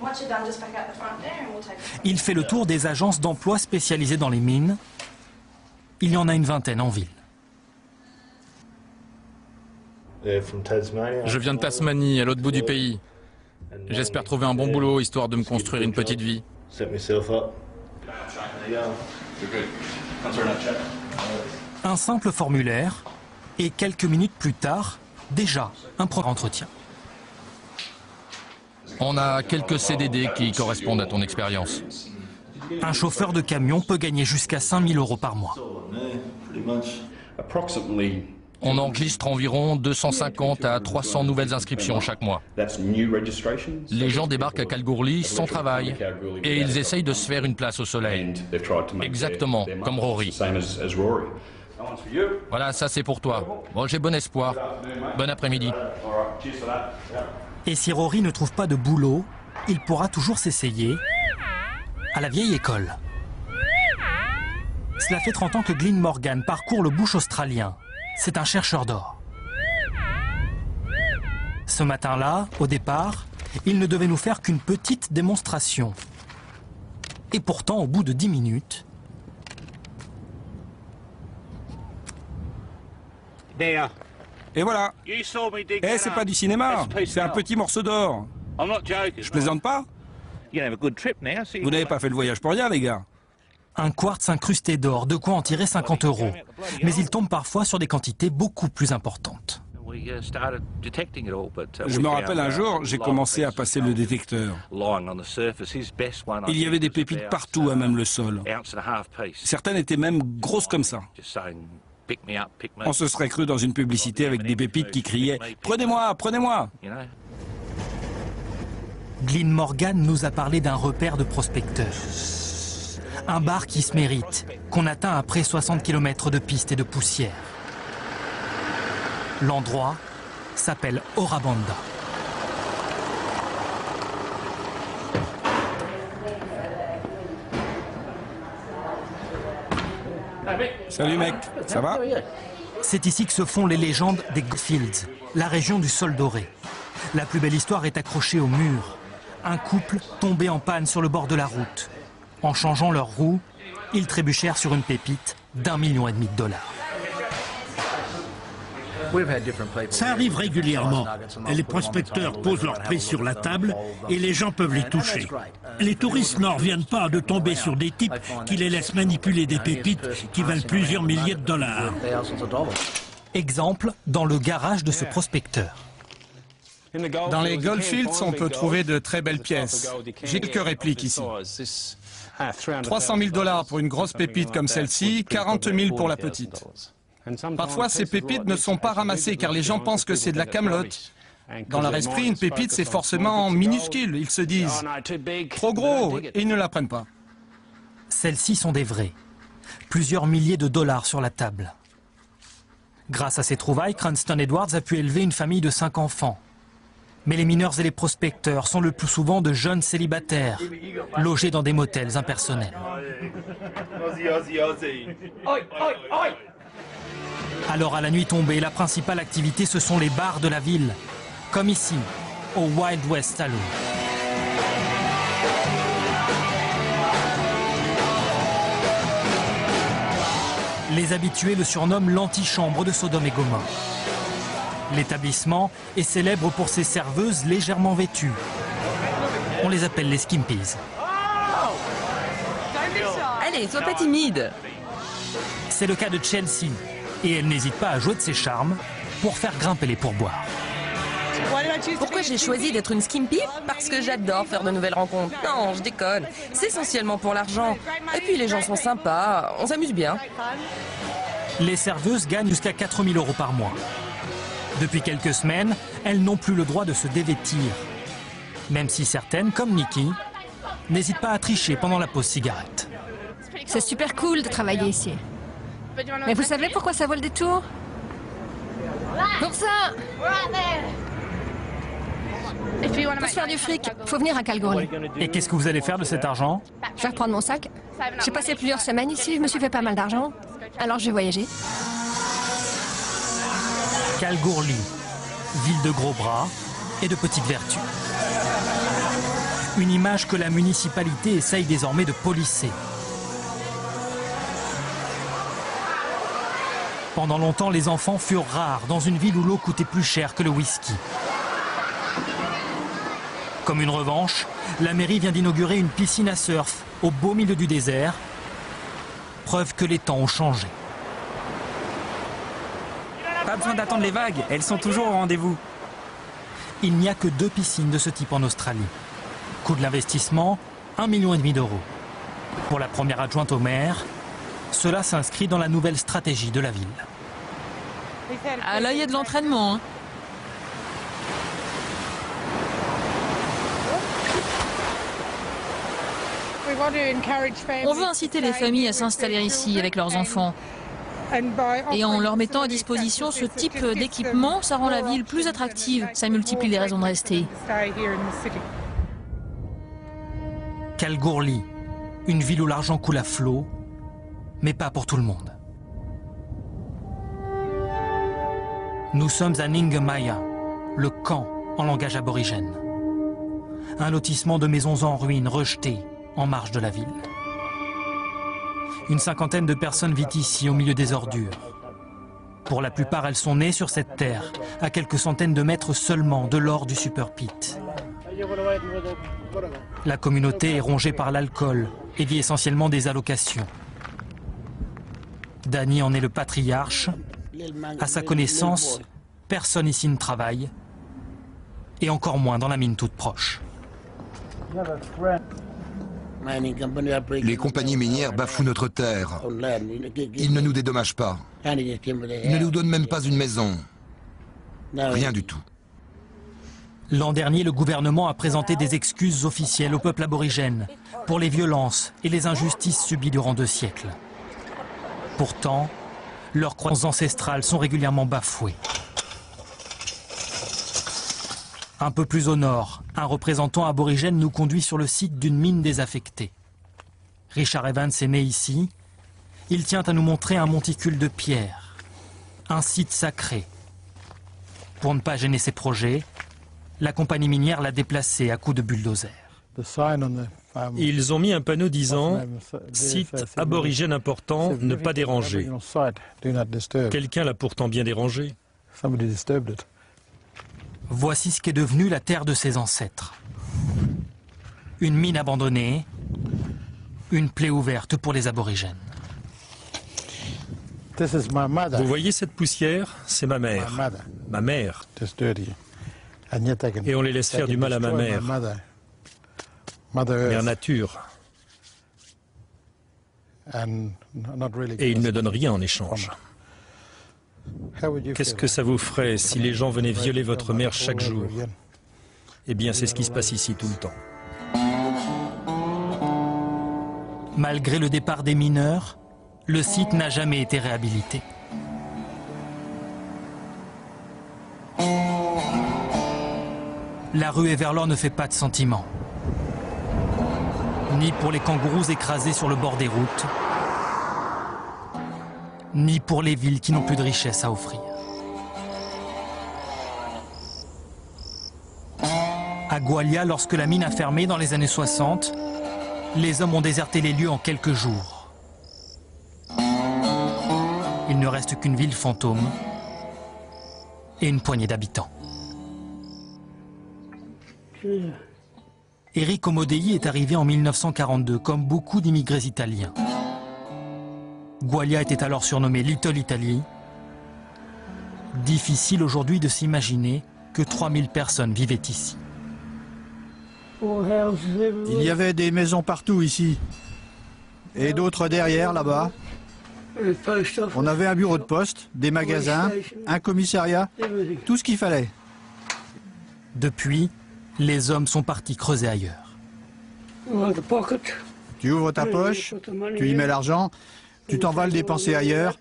Il fait le tour des agences d'emploi spécialisées dans les mines. Il y en a une vingtaine en ville. Je viens de Tasmanie, à l'autre bout du pays. J'espère trouver un bon boulot, histoire de me construire une petite vie. Un simple formulaire, et quelques minutes plus tard, déjà un premier entretien. On a quelques CDD qui correspondent à ton expérience. Un chauffeur de camion peut gagner jusqu'à 5 000 € par mois. On enregistre environ 250 à 300 nouvelles inscriptions chaque mois. Les gens débarquent à Kalgoorlie sans travail et ils essayent de se faire une place au soleil. Exactement, comme Rory. Voilà, ça c'est pour toi. Bon, j'ai bon espoir. Bon après-midi. Et si Rory ne trouve pas de boulot, il pourra toujours s'essayer à la vieille école. Cela fait 30 ans que Glyn Morgan parcourt le bush australien. C'est un chercheur d'or. Ce matin-là, au départ, il ne devait nous faire qu'une petite démonstration. Et pourtant, au bout de 10 minutes... Et voilà. Eh, c'est pas du cinéma, c'est un petit morceau d'or. Je plaisante pas. Vous n'avez pas fait le voyage pour rien, les gars. Un quartz incrusté d'or, de quoi en tirer 50 €. Mais il tombe parfois sur des quantités beaucoup plus importantes. Je me rappelle un jour, j'ai commencé à passer le détecteur. Il y avait des pépites partout, à même le sol. Certaines étaient même grosses comme ça. On se serait cru dans une publicité avec des pépites qui criaient « Prenez-moi, prenez-moi !» Glyn Morgan nous a parlé d'un repère de prospecteurs. Un bar qui se mérite, qu'on atteint après 60 km de piste et de poussière. L'endroit s'appelle Ora Banda. Salut mec, ça va? C'est ici que se font les légendes des Goldfields, la région du sol doré. La plus belle histoire est accrochée au mur. Un couple tombé en panne sur le bord de la route. En changeant leur roue, ils trébuchèrent sur une pépite d'1,5 million $. Ça arrive régulièrement. Les prospecteurs posent leur prix sur la table et les gens peuvent les toucher. Les touristes n'en reviennent pas de tomber sur des types qui les laissent manipuler des pépites qui valent plusieurs milliers de dollars. Exemple dans le garage de ce prospecteur. Dans les Goldfields, on peut trouver de très belles pièces. J'ai quelques répliques ici. 300 000 $ pour une grosse pépite comme celle-ci, 40 000 pour la petite. Parfois, ces pépites ne sont pas ramassées car les gens pensent que c'est de la camelote. Dans leur esprit, une pépite, c'est forcément minuscule. Ils se disent « trop gros » et ils ne la prennent pas. Celles-ci sont des vraies. Plusieurs milliers de dollars sur la table. Grâce à ces trouvailles, Cranston Edwards a pu élever une famille de 5 enfants. Mais les mineurs et les prospecteurs sont le plus souvent de jeunes célibataires, logés dans des motels impersonnels. Alors à la nuit tombée, la principale activité, ce sont les bars de la ville, comme ici, au Wild West Saloon. Les habitués le surnomment l'antichambre de Sodome et Gomorrhe. L'établissement est célèbre pour ses serveuses légèrement vêtues. On les appelle les skimpies. Allez, sois pas timide. C'est le cas de Chelsea. Et elle n'hésite pas à jouer de ses charmes pour faire grimper les pourboires. Pourquoi j'ai choisi d'être une skimpy? Parce que j'adore faire de nouvelles rencontres. Non, je déconne. C'est essentiellement pour l'argent. Et puis les gens sont sympas, on s'amuse bien. Les serveuses gagnent jusqu'à 4 000 € par mois. Depuis quelques semaines, elles n'ont plus le droit de se dévêtir. Même si certaines, comme Nikki, n'hésitent pas à tricher pendant la pause cigarette. C'est super cool de travailler ici. Mais vous savez pourquoi ça vaut le détour? Pour ça! Pour se faire du fric, faut venir à Kalgoorlie. Et qu'est-ce que vous allez faire de cet argent? Je vais reprendre mon sac. J'ai passé plusieurs semaines ici, je me suis fait pas mal d'argent. Alors je vais voyager. Kalgoorlie, ville de gros bras et de petites vertus. Une image que la municipalité essaye désormais de polisser. Pendant longtemps, les enfants furent rares dans une ville où l'eau coûtait plus cher que le whisky. Comme une revanche, la mairie vient d'inaugurer une piscine à surf au beau milieu du désert. Preuve que les temps ont changé. Pas besoin d'attendre les vagues, elles sont toujours au rendez-vous. Il n'y a que 2 piscines de ce type en Australie. Coût de l'investissement, 1,5 million d'euros. Pour la première adjointe au maire, cela s'inscrit dans la nouvelle stratégie de la ville. Ah là, il y a de l'entraînement. Hein. On veut inciter les familles à s'installer ici avec leurs enfants. Et en leur mettant à disposition ce type d'équipement, ça rend la ville plus attractive. Ça multiplie les raisons de rester. Kalgoorlie, une ville où l'argent coule à flot, mais pas pour tout le monde. Nous sommes à Ningemaya, le camp en langage aborigène. Un lotissement de maisons en ruine rejetées en marge de la ville. Une cinquantaine de personnes vit ici au milieu des ordures. Pour la plupart, elles sont nées sur cette terre, à quelques centaines de mètres seulement de l'or du Super Pit. La communauté est rongée par l'alcool et vit essentiellement des allocations. Danny en est le patriarche. À sa connaissance, personne ici ne travaille, et encore moins dans la mine toute proche. Les compagnies minières bafouent notre terre. Ils ne nous dédommagent pas. Ils ne nous donnent même pas une maison. Rien du tout. L'an dernier, le gouvernement a présenté des excuses officielles au peuple aborigène pour les violences et les injustices subies durant 2 siècles. Pourtant, leurs croyances ancestrales sont régulièrement bafouées. Un peu plus au nord, un représentant aborigène nous conduit sur le site d'une mine désaffectée. Richard Evans est né ici. Il tient à nous montrer un monticule de pierre, un site sacré. Pour ne pas gêner ses projets, la compagnie minière l'a déplacé à coups de bulldozer. Ils ont mis un panneau disant « Site aborigène important, ne pas déranger ». Quelqu'un l'a pourtant bien dérangé. Voici ce qu'est devenu la terre de ses ancêtres. Une mine abandonnée, une plaie ouverte pour les aborigènes. Vous voyez cette poussière? C'est ma mère. Ma mère. Et on les laisse faire du mal à ma mère. Mère nature. Et ils ne donnent rien en échange. Qu'est-ce que ça vous ferait si les gens venaient violer votre mère chaque jour? Eh bien, c'est ce qui se passe ici tout le temps. Malgré le départ des mineurs, le site n'a jamais été réhabilité. La ruée vers l'or ne fait pas de sentiment. Ni pour les kangourous écrasés sur le bord des routes, ni pour les villes qui n'ont plus de richesse à offrir. À Gwalia, lorsque la mine a fermé dans les années 60, les hommes ont déserté les lieux en quelques jours. Il ne reste qu'une ville fantôme et une poignée d'habitants. Eric Omodei est arrivé en 1942, comme beaucoup d'immigrés italiens. Gwalia était alors surnommée Little Italy. Difficile aujourd'hui de s'imaginer que 3000 personnes vivaient ici. Il y avait des maisons partout ici. Et d'autres derrière, là-bas. On avait un bureau de poste, des magasins, un commissariat, tout ce qu'il fallait. Depuis, les hommes sont partis creuser ailleurs. Tu ouvres ta poche, tu y mets l'argent, Tu t'en vas le dépenser ailleurs,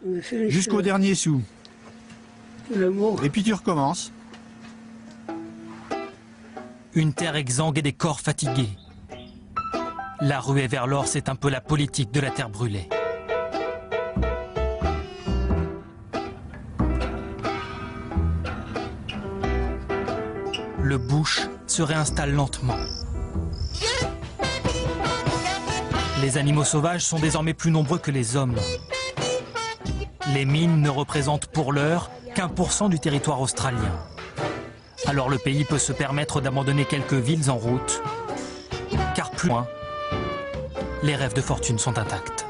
jusqu'au dernier sou. Et puis tu recommences. Une terre exsangue et des corps fatigués. La ruée vers l'or, c'est un peu la politique de la terre brûlée. Le bush se réinstalle lentement. Les animaux sauvages sont désormais plus nombreux que les hommes. Les mines ne représentent pour l'heure qu'1% du territoire australien. Alors le pays peut se permettre d'abandonner quelques villes en route, car plus loin, les rêves de fortune sont intacts.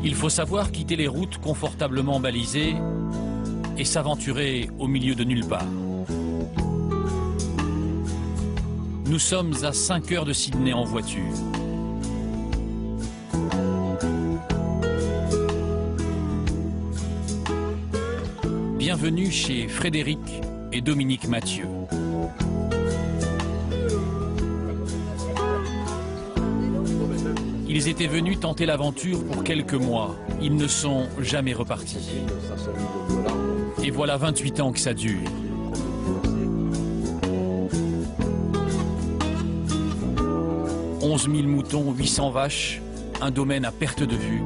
Il faut savoir quitter les routes confortablement balisées et s'aventurer au milieu de nulle part. Nous sommes à 5 heures de Sydney en voiture. Bienvenue chez Frédéric et Dominique Mathieu. Ils étaient venus tenter l'aventure pour quelques mois. Ils ne sont jamais repartis. Et voilà 28 ans que ça dure. « 11 000 moutons, 800 vaches, un domaine à perte de vue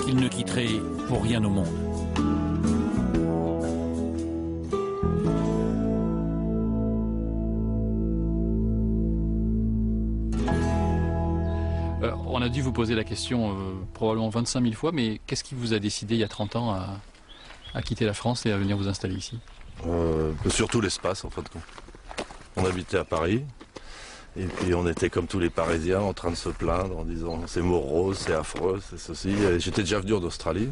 qu'ils ne quitteraient pour rien au monde. » On a dû vous poser la question probablement 25 000 fois, mais qu'est-ce qui vous a décidé il y a 30 ans à quitter la France et à venir vous installer ici? Surtout l'espace, en fin de compte. On habitait à Paris, et puis on était comme tous les Parisiens en train de se plaindre en disant c'est morose, c'est affreux, c'est ceci. J'étais déjà venu en Australie,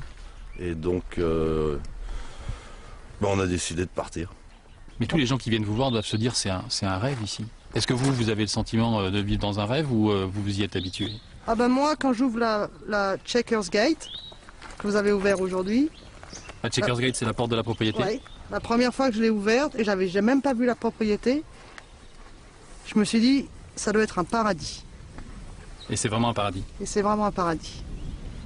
et donc on a décidé de partir. Mais tous les gens qui viennent vous voir doivent se dire c'est un rêve ici. Est-ce que vous avez le sentiment de vivre dans un rêve ou vous vous y êtes habitué? Ah ben moi, quand j'ouvre la Checkers Gate, que vous avez ouvert aujourd'hui... La Checkers Gate, c'est la porte de la propriété? Oui. La première fois que je l'ai ouverte, et j'ai même pas vu la propriété, je me suis dit, ça doit être un paradis. Et c'est vraiment un paradis? Et c'est vraiment un paradis.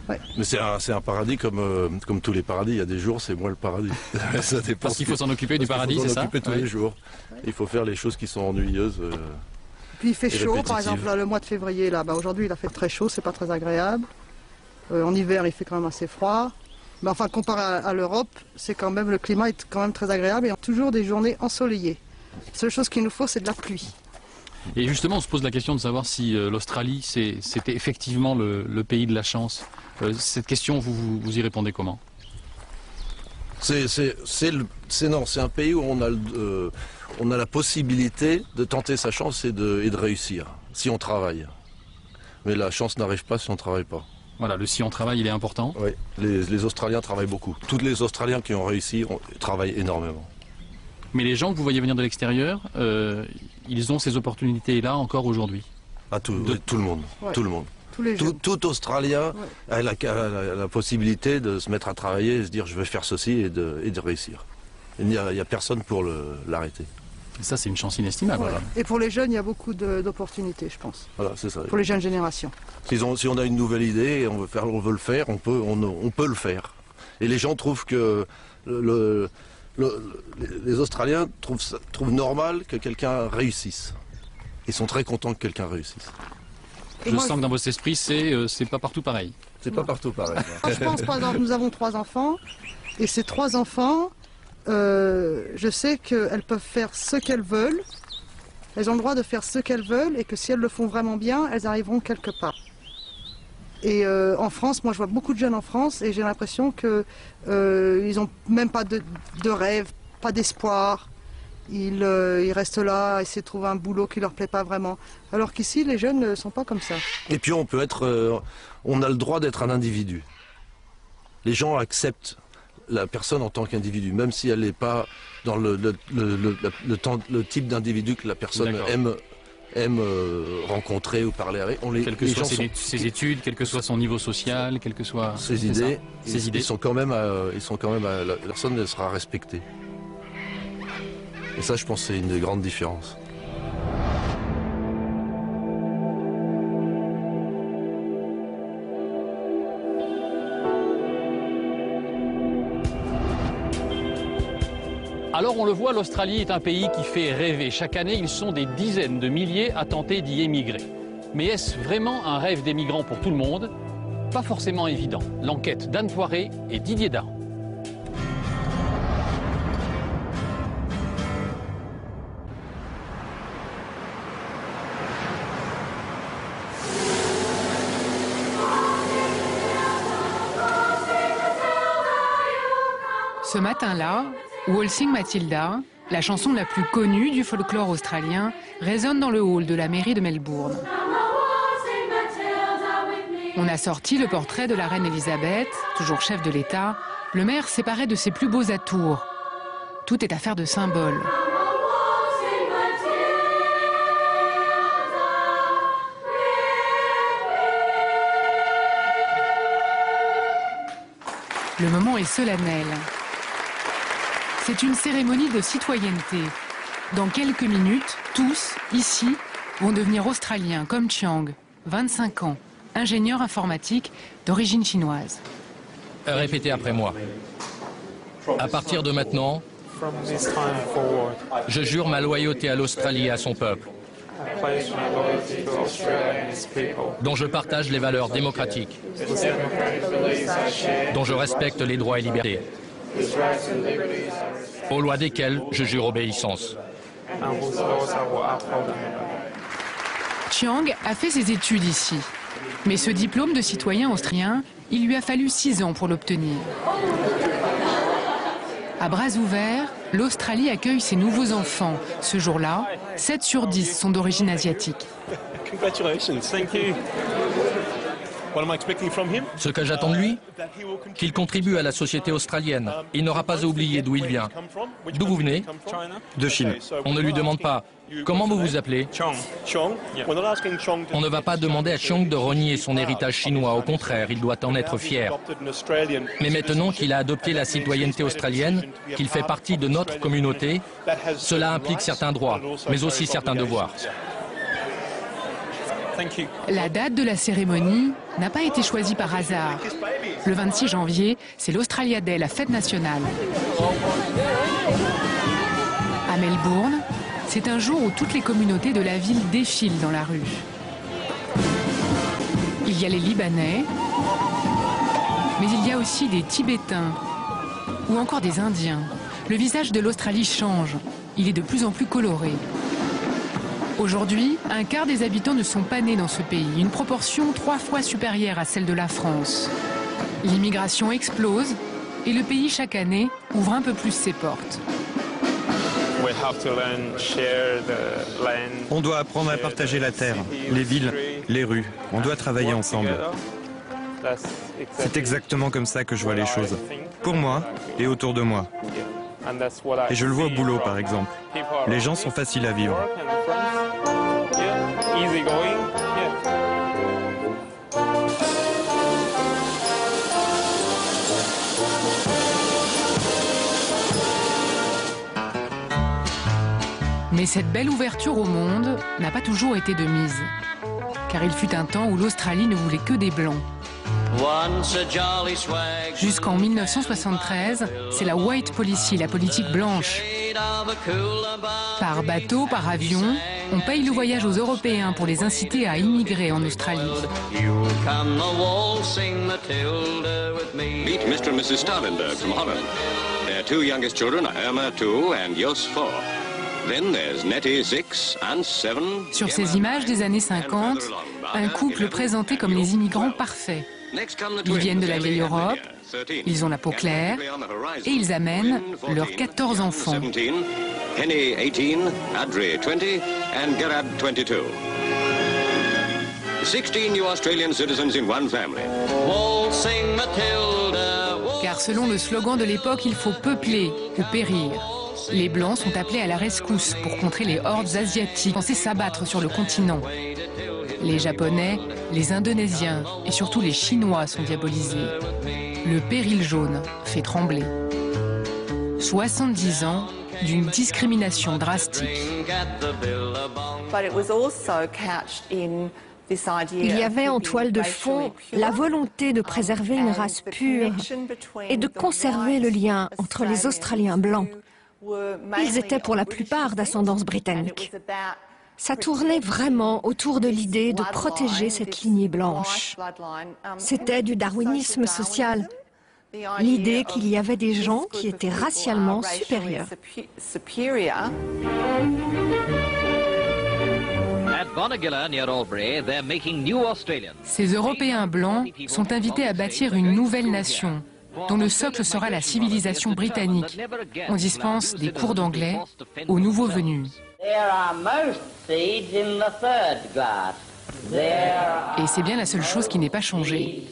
Ouais. Mais c'est un paradis comme tous les paradis. Il y a des jours, c'est moins le paradis. Ça dépend. Parce qu'il faut s'en occuper du paradis, c'est ça? Il faut s'en occuper tous les jours. Il faut faire les choses qui sont ennuyeuses. Puis il fait chaud, par exemple, là, le mois de février, là, aujourd'hui il a fait très chaud, c'est pas très agréable. En hiver, il fait quand même assez froid. Mais enfin, comparé à l'Europe, c'est quand même, le climat est quand même très agréable et toujours des journées ensoleillées. La seule chose qu'il nous faut, c'est de la pluie. Et justement, on se pose la question de savoir si l'Australie, c'était effectivement le pays de la chance. Cette question, vous y répondez comment? C'est un pays où on a la possibilité de tenter sa chance et de réussir, si on travaille. Mais la chance n'arrive pas si on ne travaille pas. Voilà, le si on travaille, il est important. Oui, les Australiens travaillent beaucoup. Tous les Australiens qui ont réussi travaillent énormément. Mais les gens que vous voyez venir de l'extérieur, ils ont ces opportunités-là encore aujourd'hui? Tout le monde, ouais. Tout le monde. Tout Australien a la possibilité de se mettre à travailler et se dire je vais faire ceci et de réussir. Il n'y a personne pour l'arrêter. Ça, c'est une chance inestimable. Ouais. Et pour les jeunes, il y a beaucoup d'opportunités, je pense. Voilà, c'est ça. Pour les jeunes générations. Si on a une nouvelle idée et on veut le faire, on peut le faire. Et les gens trouvent que les Australiens trouvent normal que quelqu'un réussisse. Ils sont très contents que quelqu'un réussisse. Je sens que dans votre esprit, c'est pas partout pareil. C'est pas partout pareil. Moi, je pense, par exemple, nous avons 3 enfants, et ces 3 enfants, je sais qu'elles peuvent faire ce qu'elles veulent, elles ont le droit de faire ce qu'elles veulent, et que si elles le font vraiment bien, elles arriveront quelque part. Et en France, moi je vois beaucoup de jeunes en France, et j'ai l'impression qu'ils n'ont même pas de rêve, pas d'espoir. Ils restent là à essayer de trouver un boulot qui leur plaît pas vraiment. Alors qu'ici, les jeunes ne sont pas comme ça. Et puis on a le droit d'être un individu. Les gens acceptent la personne en tant qu'individu, même si elle n'est pas dans le type d'individu que la personne aime rencontrer ou parler avec. Quelles que soient ses études, quel que soit son niveau social, quelles que soient ses idées, ils sont quand même la personne elle sera respectée. Et ça, je pense, c'est une des grandes différences. Alors on le voit, l'Australie est un pays qui fait rêver. Chaque année, ils sont des dizaines de milliers à tenter d'y émigrer. Mais est-ce vraiment un rêve d'émigrant pour tout le monde? Pas forcément évident. L'enquête d'Anne Poiré et Didier Dahan. Ce matin-là, Waltzing Matilda, la chanson la plus connue du folklore australien, résonne dans le hall de la mairie de Melbourne. On a sorti le portrait de la reine Elisabeth, toujours chef de l'État. Le maire séparait de ses plus beaux atours. Tout est affaire de symbole. Le moment est solennel. C'est une cérémonie de citoyenneté. Dans quelques minutes, tous, ici, vont devenir australiens comme Chiang, 25 ans, ingénieur informatique d'origine chinoise. Répétez après moi. À partir de maintenant, je jure ma loyauté à l'Australie et à son peuple, dont je partage les valeurs démocratiques, dont je respecte les droits et libertés, aux lois desquelles je jure obéissance. Chiang a fait ses études ici. Mais ce diplôme de citoyen australien, il lui a fallu 6 ans pour l'obtenir. À bras ouverts, l'Australie accueille ses nouveaux enfants. Ce jour-là, 7 sur 10 sont d'origine asiatique. Ce que j'attends de lui, qu'il contribue à la société australienne. Il n'aura pas oublié d'où il vient. D'où vous venez? De Chine. On ne lui demande pas « Comment vous vous appelez ?» On ne va pas demander à Chiang de renier son héritage chinois. Au contraire, il doit en être fier. Mais maintenant qu'il a adopté la citoyenneté australienne, qu'il fait partie de notre communauté, cela implique certains droits, mais aussi certains devoirs. La date de la cérémonie n'a pas été choisie par hasard. Le 26 janvier, c'est l'Australia Day, la fête nationale. À Melbourne, c'est un jour où toutes les communautés de la ville défilent dans la rue. Il y a les Libanais, mais il y a aussi des Tibétains ou encore des Indiens. Le visage de l'Australie change. Il est de plus en plus coloré. Aujourd'hui, un quart des habitants ne sont pas nés dans ce pays, une proportion 3 fois supérieure à celle de la France. L'immigration explose et le pays, chaque année, ouvre un peu plus ses portes. On doit apprendre à partager la terre, les villes, les rues. On doit travailler ensemble. C'est exactement comme ça que je vois les choses. Pour moi et autour de moi. Et je le vois au boulot, par exemple. Les gens sont faciles à vivre. Mais cette belle ouverture au monde n'a pas toujours été de mise. Car il fut un temps où l'Australie ne voulait que des Blancs. Jusqu'en 1973, c'est la White Policy, la politique blanche. Par bateau, par avion, on paye le voyage aux Européens pour les inciter à immigrer en Australie. Meet Mr. and Mrs. Starlenberg from Holland. Their 2 youngest children are Irma 2 and Jos 4. Then there's Nettie 6 and 7. Sur ces images des années 50, un couple présenté comme les immigrants parfaits. Ils viennent de la vieille Europe, ils ont la peau claire et ils amènent leurs 14 enfants. Henny 18, Adri 20 and Gerard 22. 16 new Australian citizens in one family. Car car selon le slogan de l'époque, il faut peupler ou périr. Les Blancs sont appelés à la rescousse pour contrer les hordes asiatiques censées s'abattre sur le continent. Les Japonais, les Indonésiens et surtout les Chinois sont diabolisés. Le péril jaune fait trembler. 70 ans d'une discrimination drastique. Il y avait en toile de fond la volonté de préserver une race pure et de conserver le lien entre les Australiens blancs. Ils étaient pour la plupart d'ascendance britannique. Ça tournait vraiment autour de l'idée de protéger cette lignée blanche. C'était du darwinisme social, l'idée qu'il y avait des gens qui étaient racialement supérieurs. Ces Européens blancs sont invités à bâtir une nouvelle nation, dont le socle sera la civilisation britannique. On dispense des cours d'anglais aux nouveaux venus. Et c'est bien la seule chose qui n'est pas changée.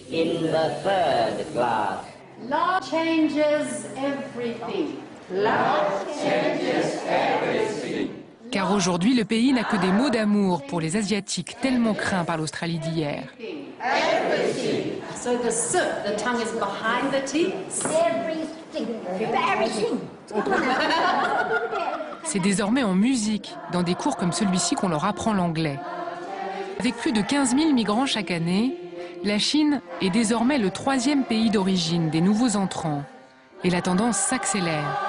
Car aujourd'hui, le pays n'a que des mots d'amour pour les Asiatiques tellement craints par l'Australie d'hier. C'est désormais en musique, dans des cours comme celui-ci, qu'on leur apprend l'anglais. Avec plus de 15 000 migrants chaque année, la Chine est désormais le 3e pays d'origine des nouveaux entrants. Et la tendance s'accélère.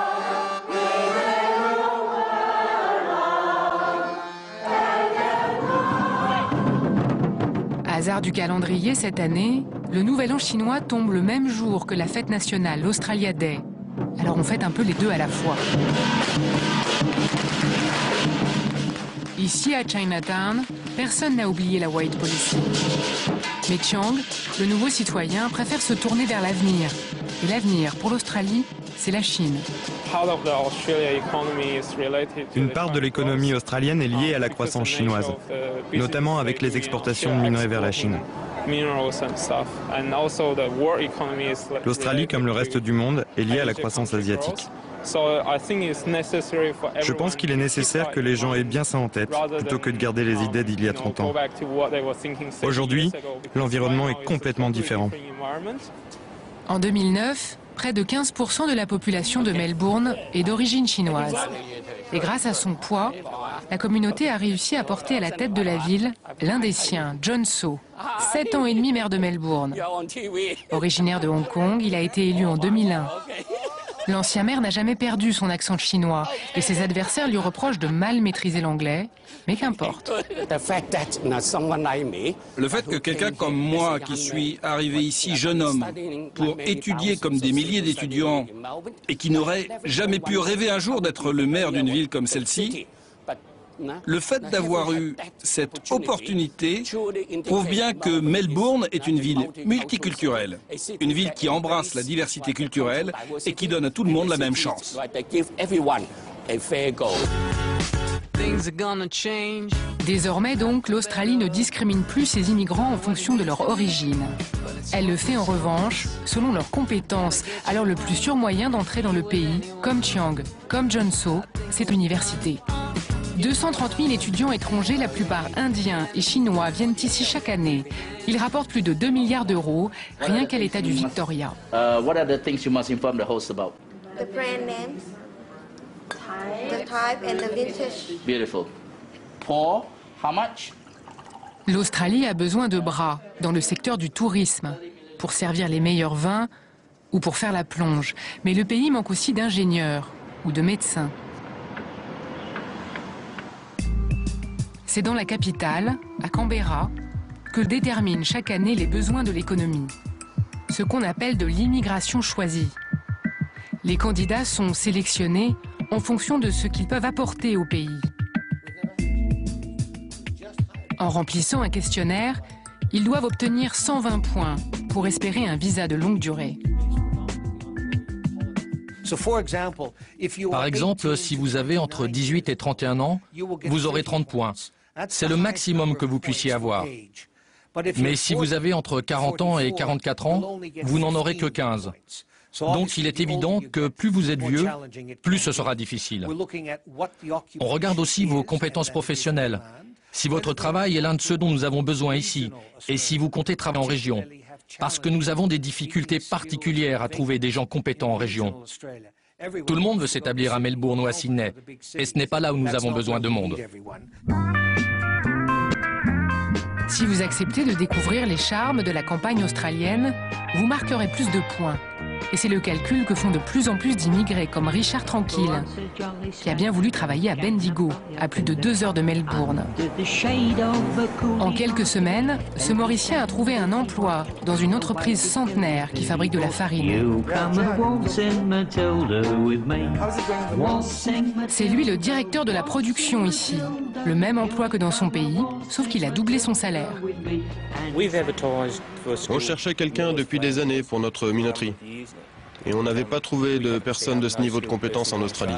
Hasard du calendrier, cette année, le Nouvel An chinois tombe le même jour que la fête nationale, l'Australia Day. Alors on fête un peu les deux à la fois. Ici, à Chinatown, personne n'a oublié la White Policy. Mais Chiang, le nouveau citoyen, préfère se tourner vers l'avenir. Et l'avenir, pour l'Australie, c'est la Chine. Une part de l'économie australienne est liée à la croissance chinoise, notamment avec les exportations de minerais vers la Chine. L'Australie, comme le reste du monde, est liée à la croissance asiatique. Je pense qu'il est nécessaire que les gens aient bien ça en tête, plutôt que de garder les idées d'il y a 30 ans. Aujourd'hui, l'environnement est complètement différent. En 2009, près de 15% de la population de Melbourne est d'origine chinoise. Et grâce à son poids, la communauté a réussi à porter à la tête de la ville l'un des siens, John So, 7 ans et demi maire de Melbourne. Originaire de Hong Kong, il a été élu en 2001. L'ancien maire n'a jamais perdu son accent chinois et ses adversaires lui reprochent de mal maîtriser l'anglais, mais qu'importe. Le fait que quelqu'un comme moi, qui suis arrivé ici jeune homme, pour étudier comme des milliers d'étudiants et qui n'aurait jamais pu rêver un jour d'être le maire d'une ville comme celle-ci, le fait d'avoir eu cette opportunité prouve bien que Melbourne est une ville multiculturelle, une ville qui embrasse la diversité culturelle et qui donne à tout le monde la même chance. Désormais donc, l'Australie ne discrimine plus ses immigrants en fonction de leur origine. Elle le fait en revanche selon leurs compétences. Alors le plus sûr moyen d'entrer dans le pays, comme Chiang, comme John So, c'est l'université. 230 000 étudiants étrangers, la plupart indiens et chinois, viennent ici chaque année. Ils rapportent plus de 2 milliards d'euros, rien qu'à l'état du Victoria. What are the things you must inform the host about? The brand names, the type and the vintage. Beautiful. For how much? L'Australie a besoin de bras dans le secteur du tourisme, pour servir les meilleurs vins ou pour faire la plonge. Mais le pays manque aussi d'ingénieurs ou de médecins. C'est dans la capitale, à Canberra, que déterminent chaque année les besoins de l'économie. Ce qu'on appelle de l'immigration choisie. Les candidats sont sélectionnés en fonction de ce qu'ils peuvent apporter au pays. En remplissant un questionnaire, ils doivent obtenir 120 points pour espérer un visa de longue durée. Par exemple, si vous avez entre 18 et 31 ans, vous aurez 30 points. C'est le maximum que vous puissiez avoir. Mais si vous avez entre 40 ans et 44 ans, vous n'en aurez que 15. Donc il est évident que plus vous êtes vieux, plus ce sera difficile. On regarde aussi vos compétences professionnelles. Si votre travail est l'un de ceux dont nous avons besoin ici, et si vous comptez travailler en région, parce que nous avons des difficultés particulières à trouver des gens compétents en région. Tout le monde veut s'établir à Melbourne ou à Sydney, et ce n'est pas là où nous avons besoin de monde. Si vous acceptez de découvrir les charmes de la campagne australienne, vous marquerez plus de points. Et c'est le calcul que font de plus en plus d'immigrés comme Richard Tranquille, qui a bien voulu travailler à Bendigo, à plus de 2 heures de Melbourne. En quelques semaines, ce Mauricien a trouvé un emploi dans une entreprise centenaire qui fabrique de la farine. C'est lui le directeur de la production ici. Le même emploi que dans son pays, sauf qu'il a doublé son salaire. On cherchait quelqu'un depuis des années pour notre minoterie. Et on n'avait pas trouvé de personne de ce niveau de compétence en Australie.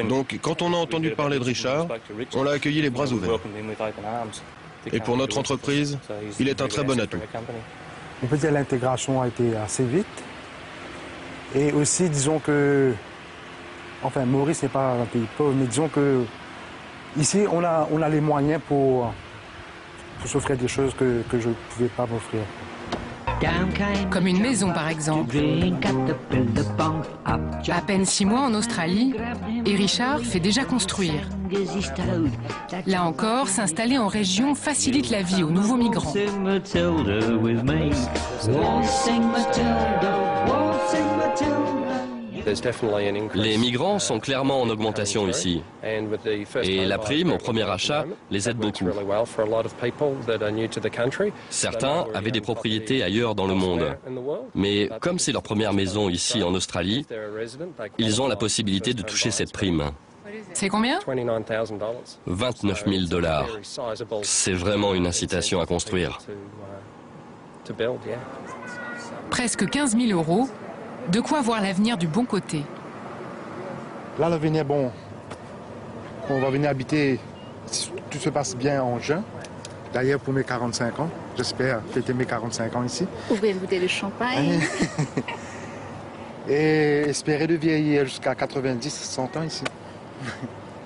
Donc, quand on a entendu parler de Richard, on l'a accueilli les bras ouverts. Et pour notre entreprise, il est un très bon atout. On peut dire que l'intégration a été assez vite. Et aussi, disons que... Enfin, Maurice n'est pas un pays pauvre, mais disons que... Ici, on a les moyens pour s'offrir des choses que je ne pouvais pas m'offrir. Comme une maison, par exemple. À peine 6 mois en Australie, et Richard fait déjà construire. Là encore, s'installer en région facilite la vie aux nouveaux migrants. Les migrants sont clairement en augmentation ici. Et la prime au premier achat les aide beaucoup. Certains avaient des propriétés ailleurs dans le monde. Mais comme c'est leur première maison ici en Australie, ils ont la possibilité de toucher cette prime. C'est combien? 29 000 $. C'est vraiment une incitation à construire. Presque 15 000 €. De quoi voir l'avenir du bon côté. Là, l'avenir, bon, on va venir habiter, si tout se passe bien, en juin. D'ailleurs, pour mes 45 ans, j'espère fêter mes 45 ans ici. Ouvrir une bouteille de champagne. Et espérer de vieillir jusqu'à 90, 100 ans ici,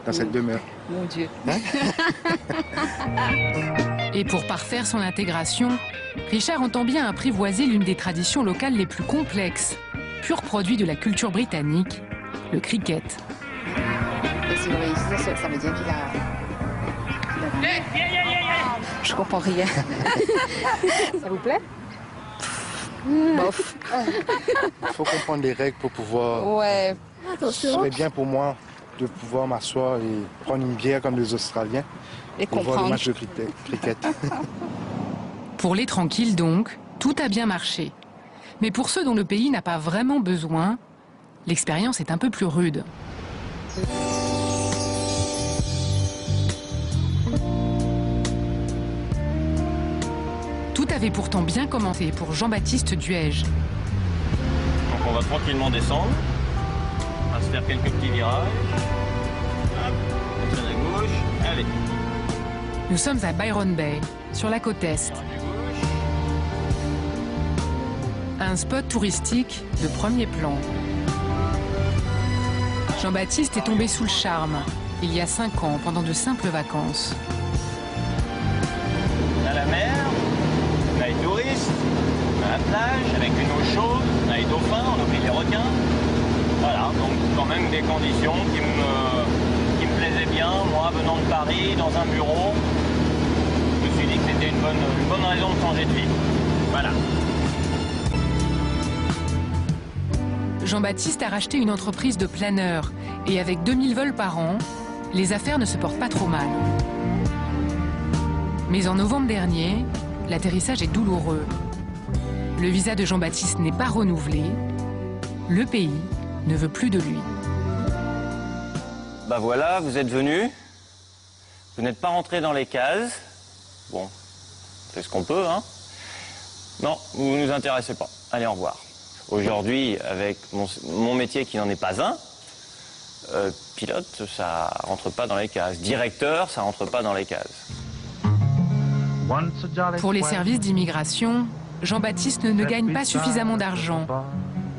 dans cette demeure. Mon Dieu. Et pour parfaire son intégration, Richard entend bien apprivoiser l'une des traditions locales les plus complexes, pur produit de la culture britannique, le cricket. Et si vous réussissez, ça veut dire qu'il a... Je comprends rien. Ça vous plaît? Bof. Il faut comprendre les règles pour pouvoir... Ouais. Ce serait bien pour moi de pouvoir m'asseoir et prendre une bière comme les Australiens et pour voir le match de cricket. Pour les tranquilles donc, tout a bien marché. Mais pour ceux dont le pays n'a pas vraiment besoin, l'expérience est un peu plus rude. Tout avait pourtant bien commencé pour Jean-Baptiste Duège. Donc on va tranquillement descendre. On va se faire quelques petits virages. Hop, on tourne à gauche. Allez. Nous sommes à Byron Bay, sur la côte Est. Un spot touristique de premier plan. Jean-Baptiste est tombé sous le charme, il y a 5 ans, pendant de simples vacances. On a la mer, on a les touristes, on a la plage avec une eau chaude, on a les dauphins, on a pris les requins. Voilà, donc quand même des conditions qui me plaisaient bien. Moi, venant de Paris, dans un bureau, je me suis dit que c'était une bonne raison de changer de vie. Voilà. Jean-Baptiste a racheté une entreprise de planeurs et avec 2000 vols par an, les affaires ne se portent pas trop mal. Mais en novembre dernier, l'atterrissage est douloureux. Le visa de Jean-Baptiste n'est pas renouvelé. Le pays ne veut plus de lui. Bah voilà, vous êtes venu. Vous n'êtes pas rentré dans les cases. Bon, c'est ce qu'on peut, hein. Non, vous ne nous intéressez pas. Allez, au revoir. Aujourd'hui, avec mon métier qui n'en est pas un, pilote, ça rentre pas dans les cases. Directeur, ça rentre pas dans les cases. Pour les services d'immigration, Jean-Baptiste ne gagne pas suffisamment d'argent.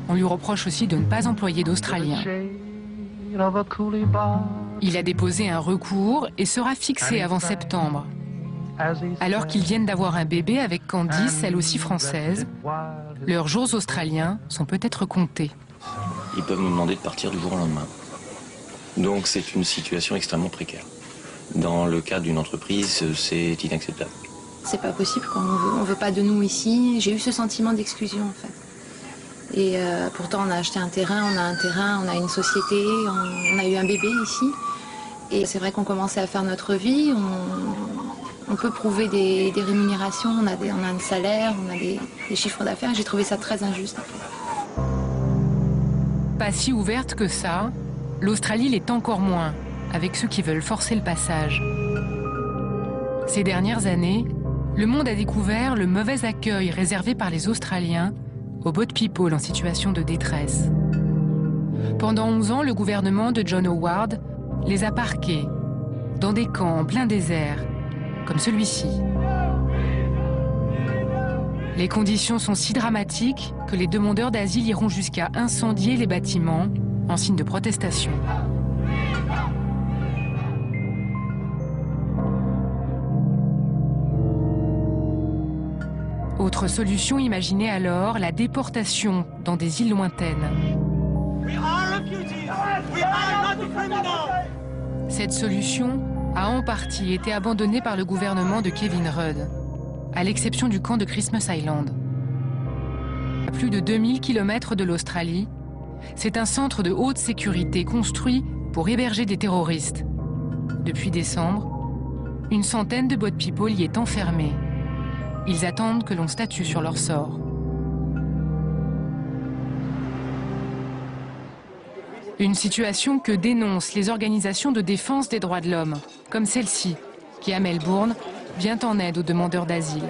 On lui reproche aussi de ne pas employer d'Australiens. Il a déposé un recours et sera fixé avant septembre. Alors qu'ils viennent d'avoir un bébé avec Candice, elle aussi française, leurs jours australiens sont peut-être comptés. Ils peuvent nous demander de partir du jour au lendemain. Donc c'est une situation extrêmement précaire. Dans le cadre d'une entreprise, c'est inacceptable. C'est pas possible, quoi. On veut pas de nous ici. J'ai eu ce sentiment d'exclusion, en fait. Et pourtant, on a acheté un terrain, on a une société, on a eu un bébé ici. Et c'est vrai qu'on commençait à faire notre vie. On peut prouver des rémunérations, on a un salaire, on a des chiffres d'affaires. J'ai trouvé ça très injuste. Pas si ouverte que ça, l'Australie l'est encore moins, avec ceux qui veulent forcer le passage. Ces dernières années, le monde a découvert le mauvais accueil réservé par les Australiens aux boat people en situation de détresse. Pendant 11 ans, le gouvernement de John Howard les a parqués dans des camps en plein désert, comme celui-ci. Les conditions sont si dramatiques que les demandeurs d'asile iront jusqu'à incendier les bâtiments en signe de protestation. Autre solution imaginée alors, la déportation dans des îles lointaines. Cette solution a en partie été abandonnée par le gouvernement de Kevin Rudd, à l'exception du camp de Christmas Island. À plus de 2000 km de l'Australie, c'est un centre de haute sécurité construit pour héberger des terroristes. Depuis décembre, une centaine de boat people y est enfermée. Ils attendent que l'on statue sur leur sort. Une situation que dénoncent les organisations de défense des droits de l'homme, comme celle-ci, qui à Melbourne vient en aide aux demandeurs d'asile.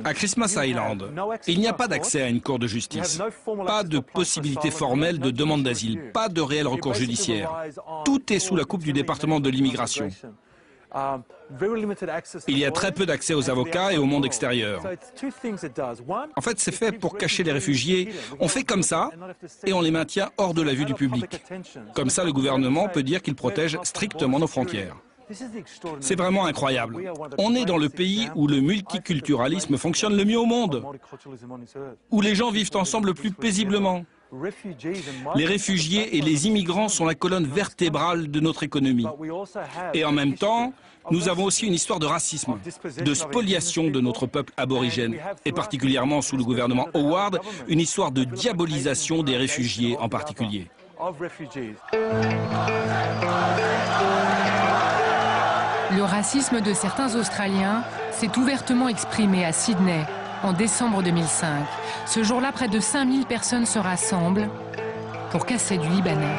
À Christmas Island, il n'y a pas d'accès à une cour de justice, pas de possibilité formelle de demande d'asile, pas de réel recours judiciaire. Tout est sous la coupe du département de l'immigration. Il y a très peu d'accès aux avocats et au monde extérieur. En fait, c'est fait pour cacher les réfugiés. On fait comme ça et on les maintient hors de la vue du public. Comme ça, le gouvernement peut dire qu'il protège strictement nos frontières. C'est vraiment incroyable. On est dans le pays où le multiculturalisme fonctionne le mieux au monde, où les gens vivent ensemble le plus paisiblement. Les réfugiés et les immigrants sont la colonne vertébrale de notre économie. Et en même temps, nous avons aussi une histoire de racisme, de spoliation de notre peuple aborigène, et particulièrement sous le gouvernement Howard, une histoire de diabolisation des réfugiés en particulier. Le racisme de certains Australiens s'est ouvertement exprimé à Sydney en décembre 2005. Ce jour-là, près de 5000 personnes se rassemblent pour casser du Libanais.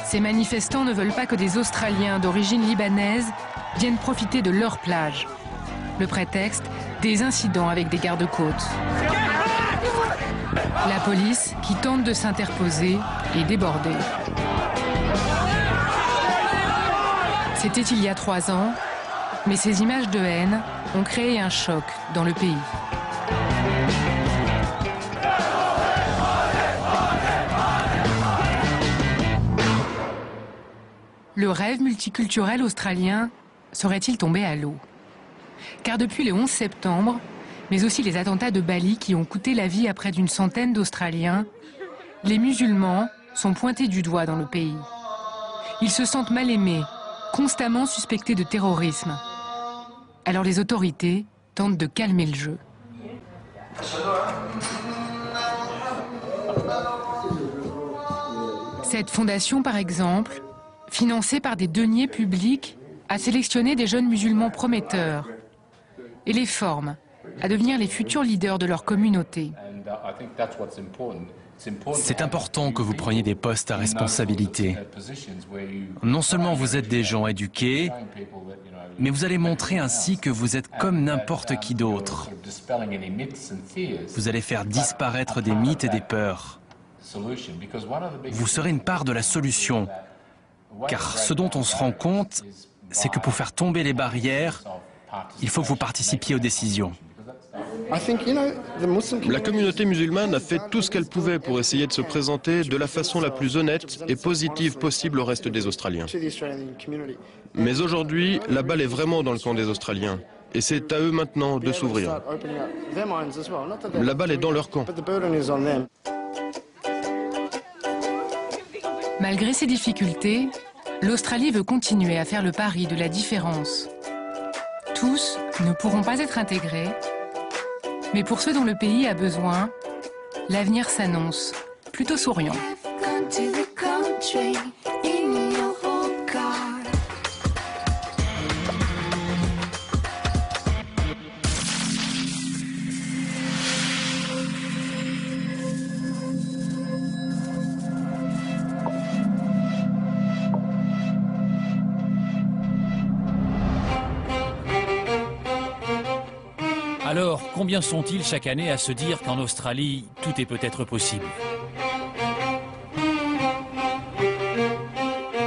Ces manifestants ne veulent pas que des Australiens d'origine libanaise viennent profiter de leur plage. Le prétexte, des incidents avec des gardes-côtes. La police, qui tente de s'interposer, est débordée. C'était il y a 3 ans, mais ces images de haine ont créé un choc dans le pays. Le rêve multiculturel australien serait-il tombé à l'eau? Car depuis le 11 septembre, mais aussi les attentats de Bali qui ont coûté la vie à près d'une centaine d'Australiens, les musulmans sont pointés du doigt dans le pays. Ils se sentent mal aimés, constamment suspectés de terrorisme. Alors les autorités tentent de calmer le jeu. Cette fondation, par exemple, financée par des deniers publics, a sélectionné des jeunes musulmans prometteurs et les forme à devenir les futurs leaders de leur communauté. C'est important que vous preniez des postes à responsabilité. Non seulement vous êtes des gens éduqués, mais vous allez montrer ainsi que vous êtes comme n'importe qui d'autre. Vous allez faire disparaître des mythes et des peurs. Vous serez une part de la solution, car ce dont on se rend compte, c'est que pour faire tomber les barrières, il faut que vous participiez aux décisions. La communauté musulmane a fait tout ce qu'elle pouvait pour essayer de se présenter de la façon la plus honnête et positive possible au reste des Australiens. Mais aujourd'hui, la balle est vraiment dans le camp des Australiens. Et c'est à eux maintenant de s'ouvrir. La balle est dans leur camp. Malgré ces difficultés, l'Australie veut continuer à faire le pari de la différence. Tous ne pourront pas être intégrés, mais pour ceux dont le pays a besoin, l'avenir s'annonce plutôt souriant. Alors, combien sont-ils chaque année à se dire qu'en Australie, tout est peut-être possible?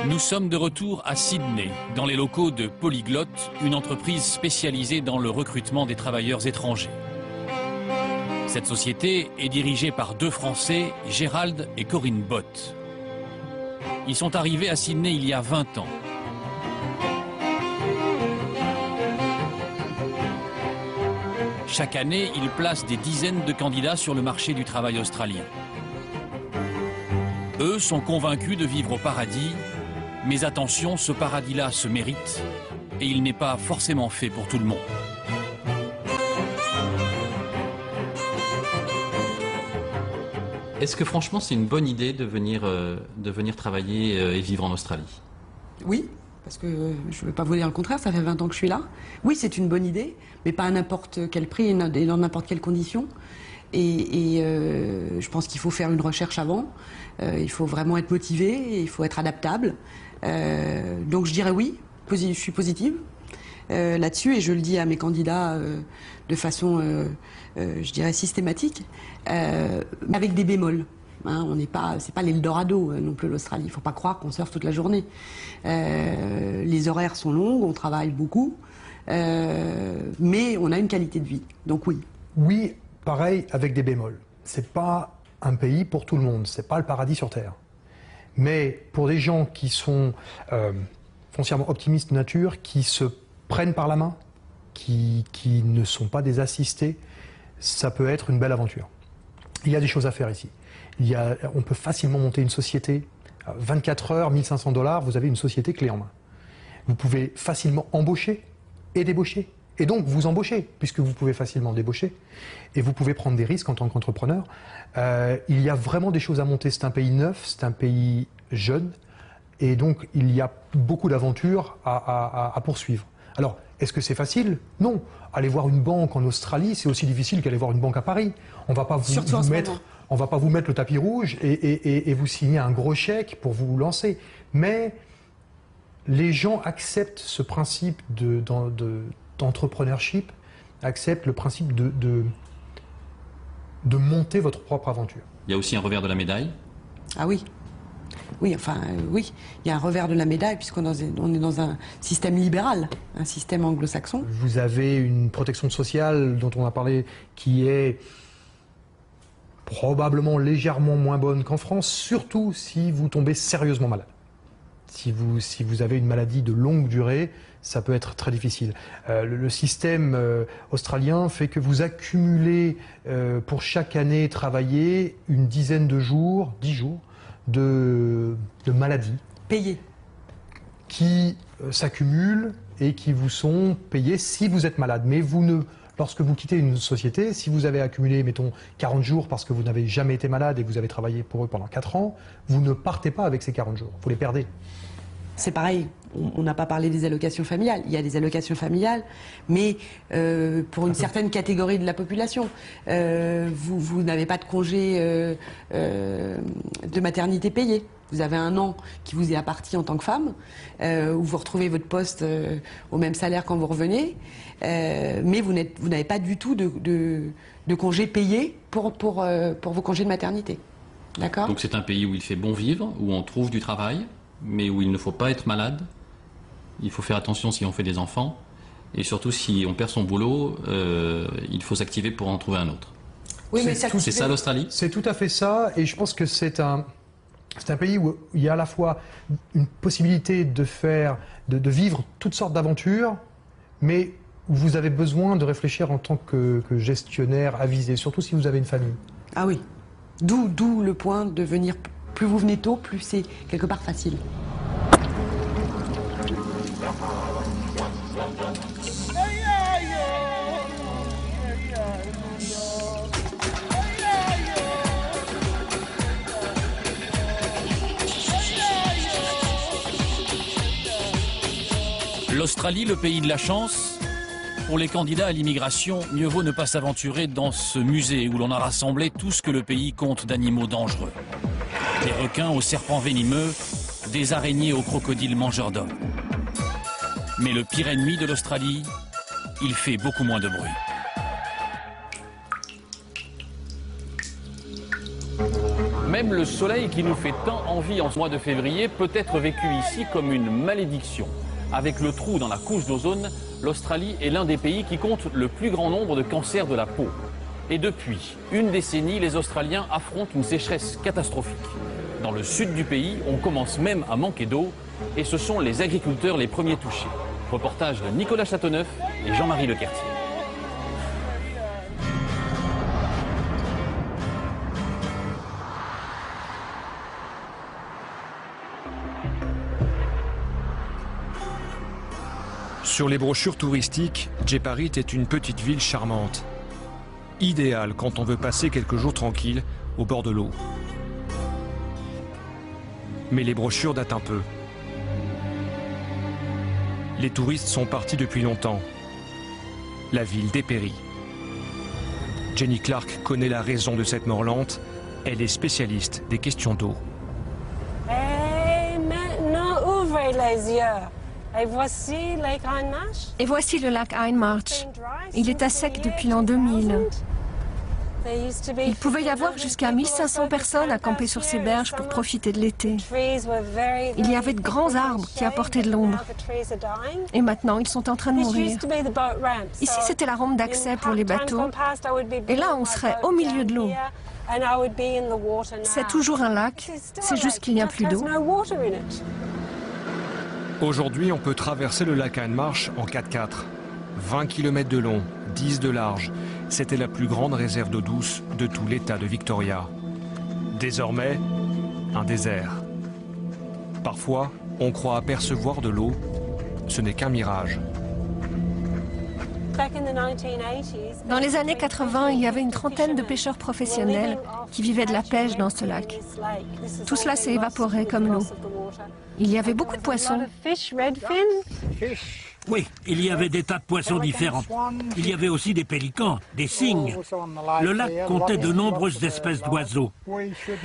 Nous sommes de retour à Sydney, dans les locaux de Polyglotte, une entreprise spécialisée dans le recrutement des travailleurs étrangers. Cette société est dirigée par deux Français, Gérald et Corinne Bott. Ils sont arrivés à Sydney il y a 20 ans. Chaque année, ils placent des dizaines de candidats sur le marché du travail australien. Eux sont convaincus de vivre au paradis, mais attention, ce paradis-là se mérite et il n'est pas forcément fait pour tout le monde. Est-ce que franchement c'est une bonne idée de venir travailler et vivre en Australie? Oui. Parce que je ne veux pas vous dire le contraire, ça fait 20 ans que je suis là. Oui, c'est une bonne idée, mais pas à n'importe quel prix et dans n'importe quelle condition. Et je pense qu'il faut faire une recherche avant. Il faut vraiment être motivé, et il faut être adaptable. Donc je dirais oui, je suis positive là-dessus et je le dis à mes candidats de façon, je dirais, systématique, avec des bémols. Hein, c'est pas l'Eldorado non plus l'Australie. Il ne faut pas croire qu'on surfe toute la journée. Les horaires sont longs, on travaille beaucoup, mais on a une qualité de vie. Donc oui. Oui, pareil avec des bémols. C'est pas un pays pour tout le monde. C'est pas le paradis sur terre. Mais pour des gens qui sont foncièrement optimistes de nature, qui se prennent par la main, qui ne sont pas des assistés, ça peut être une belle aventure. Il y a des choses à faire ici. On peut facilement monter une société. 24 heures, 1 500 $, vous avez une société clé en main. Vous pouvez facilement embaucher et débaucher. Et donc vous embauchez, puisque vous pouvez facilement débaucher. Et vous pouvez prendre des risques en tant qu'entrepreneur. Il y a vraiment des choses à monter. C'est un pays neuf, c'est un pays jeune. Et donc il y a beaucoup d'aventures à poursuivre. Alors, est-ce que c'est facile? Non. Aller voir une banque en Australie, c'est aussi difficile qu'aller voir une banque à Paris. On ne va pas vous mettre le tapis rouge et vous signer un gros chèque pour vous lancer. Mais les gens acceptent ce principe d'entrepreneurship, acceptent le principe de monter votre propre aventure. Il y a aussi un revers de la médaille? Ah oui. Oui, oui, il y a un revers de la médaille puisqu'on est dans un système libéral, un système anglo-saxon. Vous avez une protection sociale dont on a parlé qui est probablement légèrement moins bonne qu'en France, surtout si vous tombez sérieusement malade. Si vous avez une maladie de longue durée, ça peut être très difficile. Le système australien fait que vous accumulez pour chaque année travaillée une dizaine de jours, 10 jours, de maladies payées qui s'accumulent et qui vous sont payées si vous êtes malade. Mais lorsque vous quittez une société, si vous avez accumulé, mettons, 40 jours parce que vous n'avez jamais été malade et que vous avez travaillé pour eux pendant 4 ans, vous ne partez pas avec ces 40 jours, vous les perdez. c'est pareil. On n'a pas parlé des allocations familiales. Il y a des allocations familiales, mais pour une certaine catégorie de la population. Vous n'avez pas de congé de maternité payé. Vous avez un an qui vous est imparti en tant que femme, où vous retrouvez votre poste au même salaire quand vous revenez, mais vous n'avez pas du tout de congé payé pour vos congés de maternité. D'accord ? Donc c'est un pays où il fait bon vivre, où on trouve du travail, mais où il ne faut pas être malade. Il faut faire attention si on fait des enfants, et surtout si on perd son boulot, il faut s'activer pour en trouver un autre. Oui, mais c'est ça l'Australie ? C'est tout à fait ça, et je pense que c'est un pays où il y a à la fois une possibilité de vivre toutes sortes d'aventures, mais où vous avez besoin de réfléchir en tant que gestionnaire avisé, surtout si vous avez une famille. Ah oui, d'où le point de venir, plus vous venez tôt, plus c'est quelque part facile. L'Australie, le pays de la chance. Pour les candidats à l'immigration, mieux vaut ne pas s'aventurer dans ce musée où l'on a rassemblé tout ce que le pays compte d'animaux dangereux. Des requins aux serpents venimeux, des araignées aux crocodiles mangeurs d'hommes. Mais le pire ennemi de l'Australie, il fait beaucoup moins de bruit. Même le soleil qui nous fait tant envie en ce mois de février peut être vécu ici comme une malédiction. Avec le trou dans la couche d'ozone, l'Australie est l'un des pays qui compte le plus grand nombre de cancers de la peau. Et depuis une décennie, les Australiens affrontent une sécheresse catastrophique. Dans le sud du pays, on commence même à manquer d'eau, et ce sont les agriculteurs les premiers touchés. Reportage de Nicolas Châteauneuf et Jean-Marie Lequertier. Sur les brochures touristiques, Jeparit est une petite ville charmante. Idéale quand on veut passer quelques jours tranquilles au bord de l'eau. Mais les brochures datent un peu. Les touristes sont partis depuis longtemps. La ville dépérit. Jenny Clark connaît la raison de cette mort lente. Elle est spécialiste des questions d'eau. Et maintenant, ouvrez les yeux. Et voici le lac Hindmarch. Il est à sec depuis l'an 2000. Il pouvait y avoir jusqu'à 1500 personnes à camper sur ces berges pour profiter de l'été. Il y avait de grands arbres qui apportaient de l'ombre. Et maintenant, ils sont en train de mourir. Ici, c'était la rampe d'accès pour les bateaux. Et là, on serait au milieu de l'eau. C'est toujours un lac, c'est juste qu'il n'y a plus d'eau. Aujourd'hui, on peut traverser le lac Hindmarch en 4x4. 20 km de long, 10 de large. C'était la plus grande réserve d'eau douce de tout l'État de Victoria. Désormais, un désert. Parfois, on croit apercevoir de l'eau. Ce n'est qu'un mirage. Dans les années 80, il y avait une trentaine de pêcheurs professionnels qui vivaient de la pêche dans ce lac. Tout cela s'est évaporé comme l'eau. Il y avait beaucoup de poissons. Oui, il y avait des tas de poissons différents. Il y avait aussi des pélicans, des cygnes. Le lac comptait de nombreuses espèces d'oiseaux.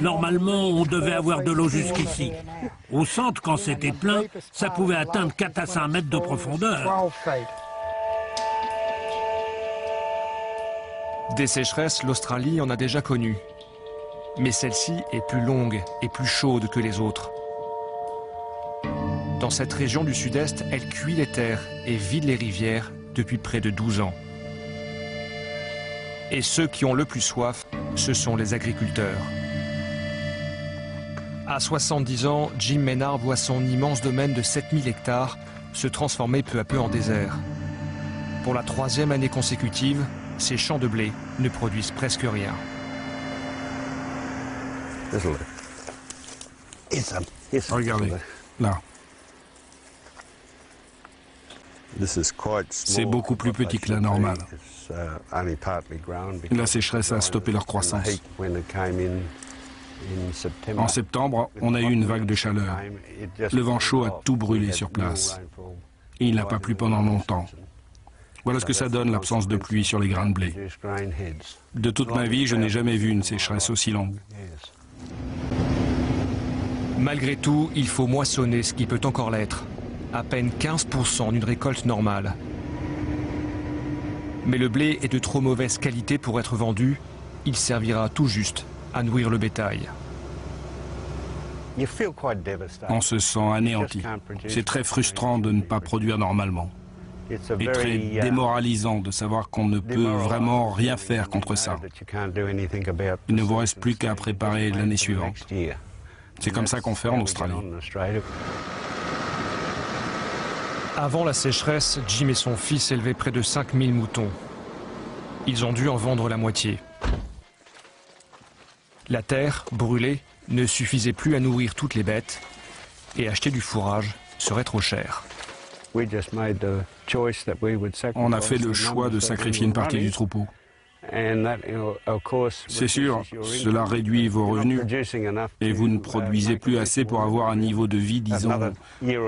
Normalement, on devait avoir de l'eau jusqu'ici. Au centre, quand c'était plein, ça pouvait atteindre 4 à 5 mètres de profondeur. Des sécheresses, l'Australie en a déjà connu. Mais celle-ci est plus longue et plus chaude que les autres. Dans cette région du sud-est, elle cuit les terres et vide les rivières depuis près de 12 ans. Et ceux qui ont le plus soif, ce sont les agriculteurs. À 70 ans, Jim Maynard voit son immense domaine de 7000 hectares se transformer peu à peu en désert. Pour la 3e année consécutive, ces champs de blé ne produisent presque rien. Regardez, là. C'est beaucoup plus petit que la normale. La sécheresse a stoppé leur croissance. En septembre, on a eu une vague de chaleur. Le vent chaud a tout brûlé sur place. Et il n'a pas plu pendant longtemps. Voilà ce que ça donne, l'absence de pluie sur les grains de blé. De toute ma vie, je n'ai jamais vu une sécheresse aussi longue. Malgré tout, il faut moissonner ce qui peut encore l'être. À peine 15% d'une récolte normale. Mais le blé est de trop mauvaise qualité pour être vendu. Il servira tout juste à nourrir le bétail. On se sent anéanti. C'est très frustrant de ne pas produire normalement. Et très démoralisant de savoir qu'on ne peut vraiment rien faire contre ça. Il ne vous reste plus qu'à préparer l'année suivante. C'est comme ça qu'on fait en Australie. Avant la sécheresse, Jim et son fils élevaient près de 5000 moutons. Ils ont dû en vendre la moitié. La terre, brûlée, ne suffisait plus à nourrir toutes les bêtes et acheter du fourrage serait trop cher. On a fait le choix de sacrifier une partie du troupeau. C'est sûr, cela réduit vos revenus et vous ne produisez plus assez pour avoir un niveau de vie, disons,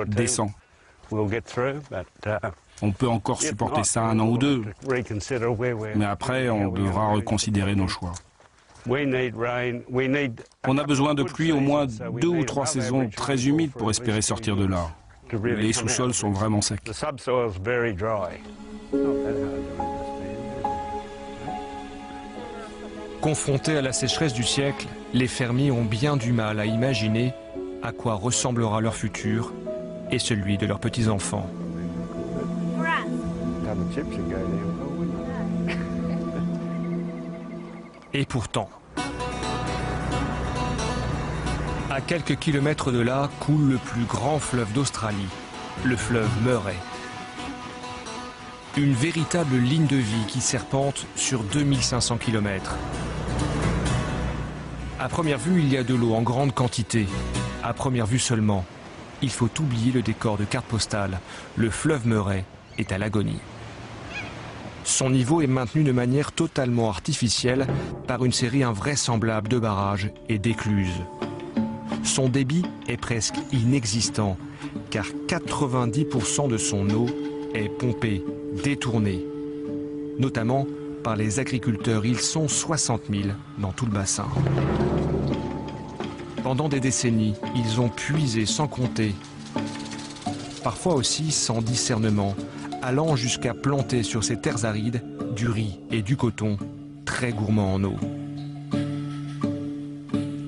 décent. On peut encore supporter ça 1 an ou 2, mais après, on devra reconsidérer nos choix. On a besoin de pluie au moins 2 ou 3 saisons très humides pour espérer sortir de là. Les sous-sols sont vraiment secs. Confrontés à la sécheresse du siècle, les fermiers ont bien du mal à imaginer à quoi ressemblera leur futur et celui de leurs petits-enfants. Et pourtant, à quelques kilomètres de là coule le plus grand fleuve d'Australie, le fleuve Murray. Une véritable ligne de vie qui serpente sur 2500 km. À première vue, il y a de l'eau en grande quantité. À première vue seulement, il faut oublier le décor de carte postale. Le fleuve Murray est à l'agonie. Son niveau est maintenu de manière totalement artificielle par une série invraisemblable de barrages et d'écluses. Son débit est presque inexistant, car 90% de son eau est pompée, détournée, notamment par les agriculteurs. Ils sont 60 000 dans tout le bassin. Pendant des décennies, ils ont puisé sans compter, parfois aussi sans discernement, allant jusqu'à planter sur ces terres arides du riz et du coton, très gourmands en eau.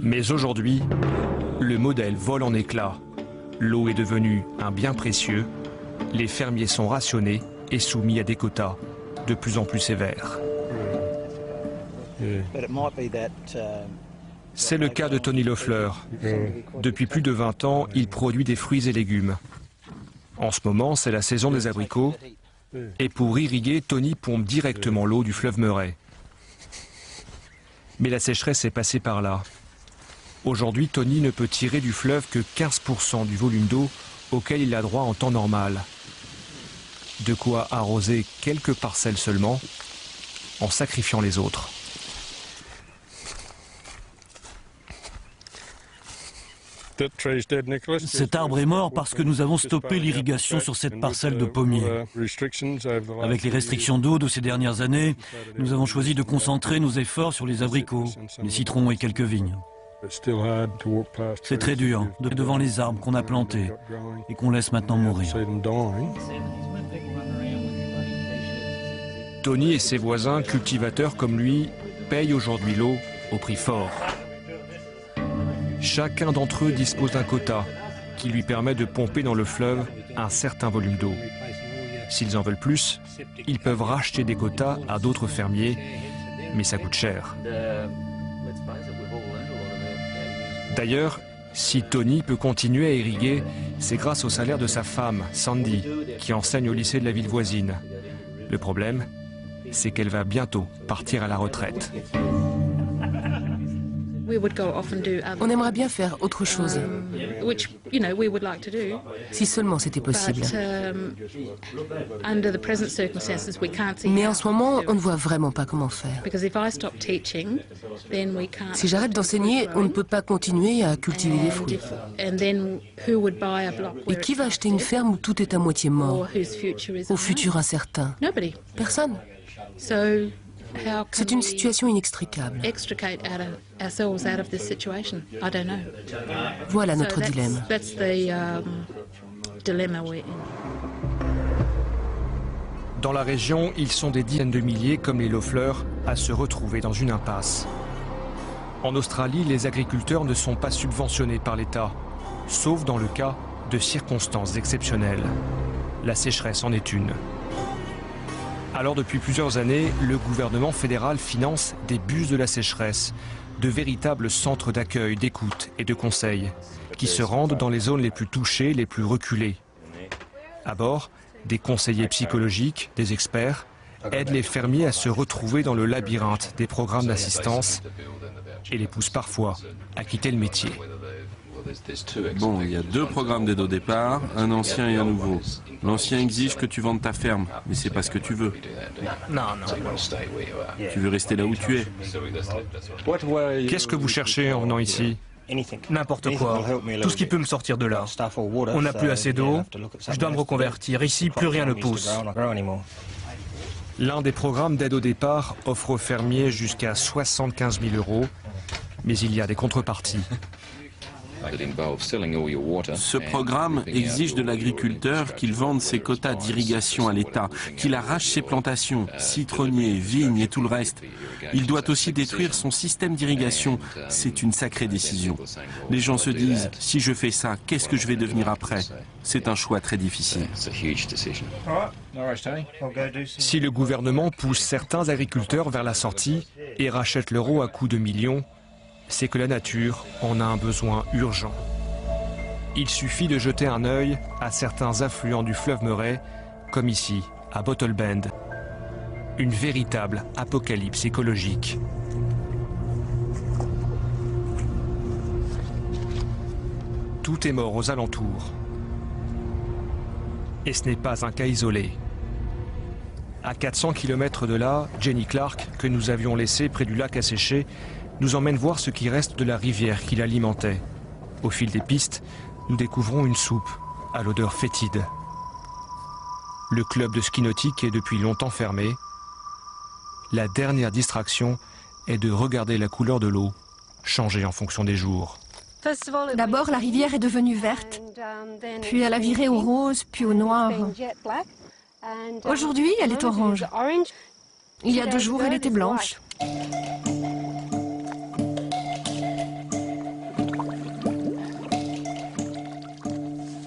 Mais aujourd'hui, le modèle vole en éclats. L'eau est devenue un bien précieux. Les fermiers sont rationnés et soumis à des quotas de plus en plus sévères. C'est le cas de Tony Loeffler. Depuis plus de 20 ans, il produit des fruits et légumes. En ce moment, c'est la saison des abricots. Et pour irriguer, Tony pompe directement l'eau du fleuve Murray. Mais la sécheresse est passée par là. Aujourd'hui, Tony ne peut tirer du fleuve que 15% du volume d'eau auquel il a droit en temps normal. De quoi arroser quelques parcelles seulement, en sacrifiant les autres. Cet arbre est mort parce que nous avons stoppé l'irrigation sur cette parcelle de pommiers. Avec les restrictions d'eau de ces dernières années, nous avons choisi de concentrer nos efforts sur les abricots, les citrons et quelques vignes. C'est très dur, devant les arbres qu'on a plantés et qu'on laisse maintenant mourir. Tony et ses voisins, cultivateurs comme lui, payent aujourd'hui l'eau au prix fort. Chacun d'entre eux dispose d'un quota qui lui permet de pomper dans le fleuve un certain volume d'eau. S'ils en veulent plus, ils peuvent racheter des quotas à d'autres fermiers, mais ça coûte cher. D'ailleurs, si Tony peut continuer à irriguer, c'est grâce au salaire de sa femme, Sandy, qui enseigne au lycée de la ville voisine. Le problème, c'est qu'elle va bientôt partir à la retraite. On aimerait bien faire autre chose, si seulement c'était possible. Mais en ce moment, on ne voit vraiment pas comment faire. Si j'arrête d'enseigner, on ne peut pas continuer à cultiver des fruits. Et qui va acheter une ferme où tout est à moitié mort, au futur incertain? Personne. C'est une situation inextricable. Voilà notre dilemme. Dans la région, ils sont des dizaines de milliers, comme les Loeffler, à se retrouver dans une impasse. En Australie, les agriculteurs ne sont pas subventionnés par l'État, sauf dans le cas de circonstances exceptionnelles. La sécheresse en est une. Alors depuis plusieurs années, le gouvernement fédéral finance des bus de la sécheresse, de véritables centres d'accueil, d'écoute et de conseil, qui se rendent dans les zones les plus touchées, les plus reculées. À bord, des conseillers psychologiques, des experts, aident les fermiers à se retrouver dans le labyrinthe des programmes d'assistance et les poussent parfois à quitter le métier. Bon, il y a 2 programmes d'aide au départ, un ancien et un nouveau. L'ancien exige que tu vendes ta ferme, mais c'est pas ce que tu veux. Non. Tu veux rester là où tu es. Qu'est-ce que vous cherchez en venant ici? N'importe quoi. Tout ce qui peut me sortir de là. On n'a plus assez d'eau. Je dois me reconvertir. Ici, plus rien ne pousse. L'un des programmes d'aide au départ offre aux fermiers jusqu'à 75 000 €, mais il y a des contreparties. Ce programme exige de l'agriculteur qu'il vende ses quotas d'irrigation à l'État, qu'il arrache ses plantations, citronniers, vignes et tout le reste. Il doit aussi détruire son système d'irrigation. C'est une sacrée décision. Les gens se disent, si je fais ça, qu'est-ce que je vais devenir après? C'est un choix très difficile. Si le gouvernement pousse certains agriculteurs vers la sortie et rachète l'euro à coups de millions, c'est que la nature en a un besoin urgent. Il suffit de jeter un œil à certains affluents du fleuve Murray, comme ici, à Bottle Bend. Une véritable apocalypse écologique. Tout est mort aux alentours. Et ce n'est pas un cas isolé. À 400 km de là, Jenny Clark, que nous avions laissée près du lac asséché, nous emmène voir ce qui reste de la rivière qui l'alimentait. Au fil des pistes, nous découvrons une soupe à l'odeur fétide. Le club de ski nautique est depuis longtemps fermé. La dernière distraction est de regarder la couleur de l'eau changer en fonction des jours. D'abord, la rivière est devenue verte, puis elle a viré au rose, puis au noir. Aujourd'hui, elle est orange. Il y a 2 jours, elle était blanche.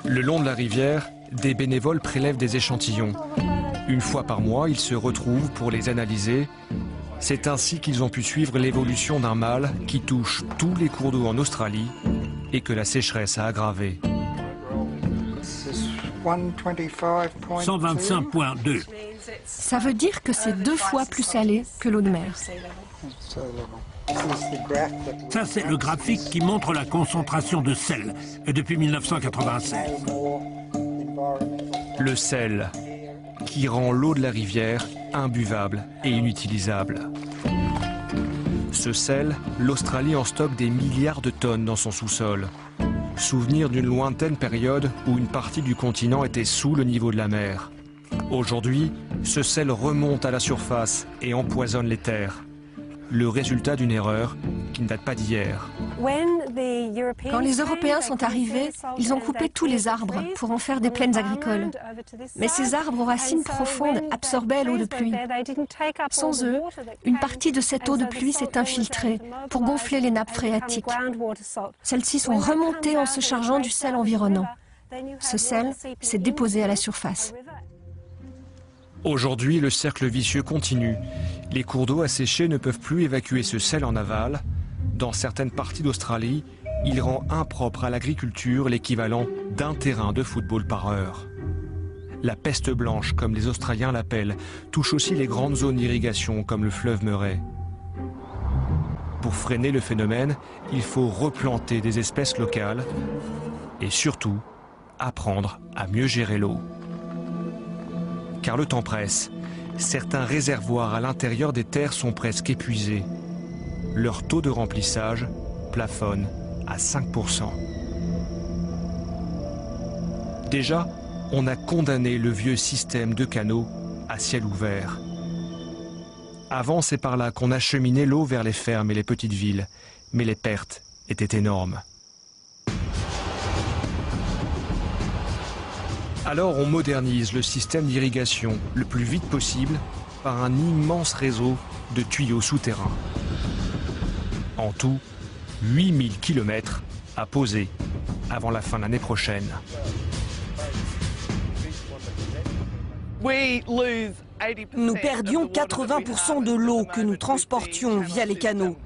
Le long de la rivière, des bénévoles prélèvent des échantillons. Une fois par mois, ils se retrouvent pour les analyser. C'est ainsi qu'ils ont pu suivre l'évolution d'un mal qui touche tous les cours d'eau en Australie et que la sécheresse a aggravé. 125.2. Ça veut dire que c'est 2 fois plus salé que l'eau de mer. Ça, c'est le graphique qui montre la concentration de sel depuis 1996. Le sel, qui rend l'eau de la rivière imbuvable et inutilisable. Ce sel, l'Australie en stocke des milliards de tonnes dans son sous-sol. Souvenir d'une lointaine période où une partie du continent était sous le niveau de la mer. Aujourd'hui, ce sel remonte à la surface et empoisonne les terres. Le résultat d'une erreur qui ne date pas d'hier. Quand les Européens sont arrivés, ils ont coupé tous les arbres pour en faire des plaines agricoles. Mais ces arbres aux racines profondes absorbaient l'eau de pluie. Sans eux, une partie de cette eau de pluie s'est infiltrée pour gonfler les nappes phréatiques. Celles-ci sont remontées en se chargeant du sel environnant. Ce sel s'est déposé à la surface. Aujourd'hui, le cercle vicieux continue. Les cours d'eau asséchés ne peuvent plus évacuer ce sel en aval. Dans certaines parties d'Australie, il rend impropre à l'agriculture l'équivalent d'un terrain de football par heure. La peste blanche, comme les Australiens l'appellent, touche aussi les grandes zones d'irrigation comme le fleuve Murray. Pour freiner le phénomène, il faut replanter des espèces locales et surtout apprendre à mieux gérer l'eau. Car le temps presse. Certains réservoirs à l'intérieur des terres sont presque épuisés. Leur taux de remplissage plafonne à 5%. Déjà, on a condamné le vieux système de canaux à ciel ouvert. Avant, c'est par là qu'on acheminait l'eau vers les fermes et les petites villes, mais les pertes étaient énormes. Alors on modernise le système d'irrigation le plus vite possible par un immense réseau de tuyaux souterrains. En tout, 8000 km à poser avant la fin de l'année prochaine. Nous perdions 80% de l'eau que nous transportions via les canaux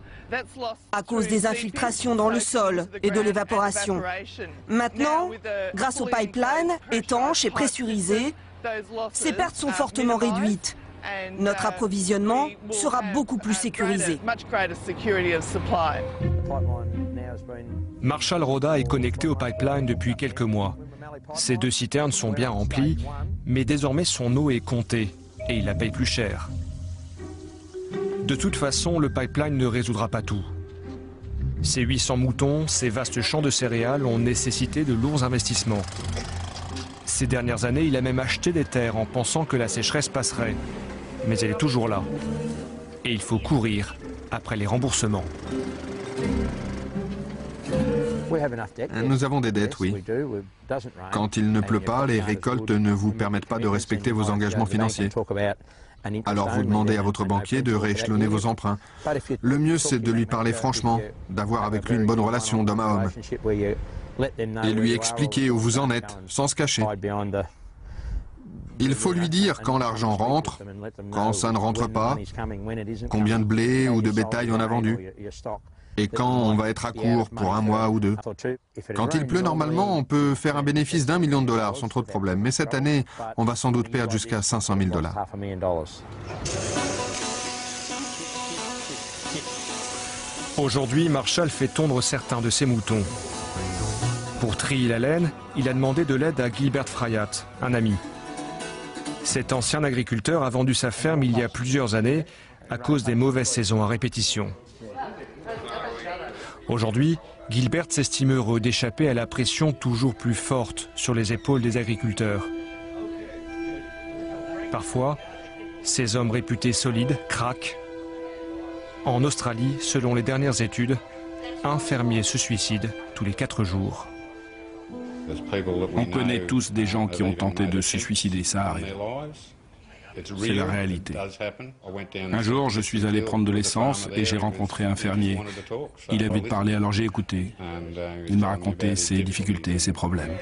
à cause des infiltrations dans le sol et de l'évaporation. Maintenant, grâce aux pipelines étanches et pressurisés, ces pertes sont fortement réduites. Notre approvisionnement sera beaucoup plus sécurisé. Marshall Roda est connecté au pipeline depuis quelques mois. Ces 2 citernes sont bien remplies, mais désormais son eau est comptée et il la paye plus cher. De toute façon, le pipeline ne résoudra pas tout. Ces 800 moutons, ces vastes champs de céréales ont nécessité de lourds investissements. Ces dernières années, il a même acheté des terres en pensant que la sécheresse passerait. Mais elle est toujours là. Et il faut courir après les remboursements. Nous avons des dettes, oui. Quand il ne pleut pas, les récoltes ne vous permettent pas de respecter vos engagements financiers. Alors vous demandez à votre banquier de rééchelonner vos emprunts. Le mieux, c'est de lui parler franchement, d'avoir avec lui une bonne relation d'homme à homme. Et lui expliquer où vous en êtes, sans se cacher. Il faut lui dire quand l'argent rentre, quand ça ne rentre pas, combien de blé ou de bétail on a vendu. Et quand on va être à court pour 1 mois ou 2. Quand il pleut, normalement, on peut faire un bénéfice d'1 million de dollars sans trop de problèmes. Mais cette année, on va sans doute perdre jusqu'à 500 000 dollars. Aujourd'hui, Marshall fait tondre certains de ses moutons. Pour trier la laine, il a demandé de l'aide à Gilbert Fryatt, un ami. Cet ancien agriculteur a vendu sa ferme il y a plusieurs années à cause des mauvaises saisons à répétition. Aujourd'hui, Gilbert s'estime heureux d'échapper à la pression toujours plus forte sur les épaules des agriculteurs. Parfois, ces hommes réputés solides craquent. En Australie, selon les dernières études, un fermier se suicide tous les 4 jours. On connaît tous des gens qui ont tenté de se suicider, ça arrive. C'est la réalité. Un jour, je suis allé prendre de l'essence et j'ai rencontré un fermier. Il avait parlé, alors j'ai écouté. Il m'a raconté ses difficultés, ses problèmes.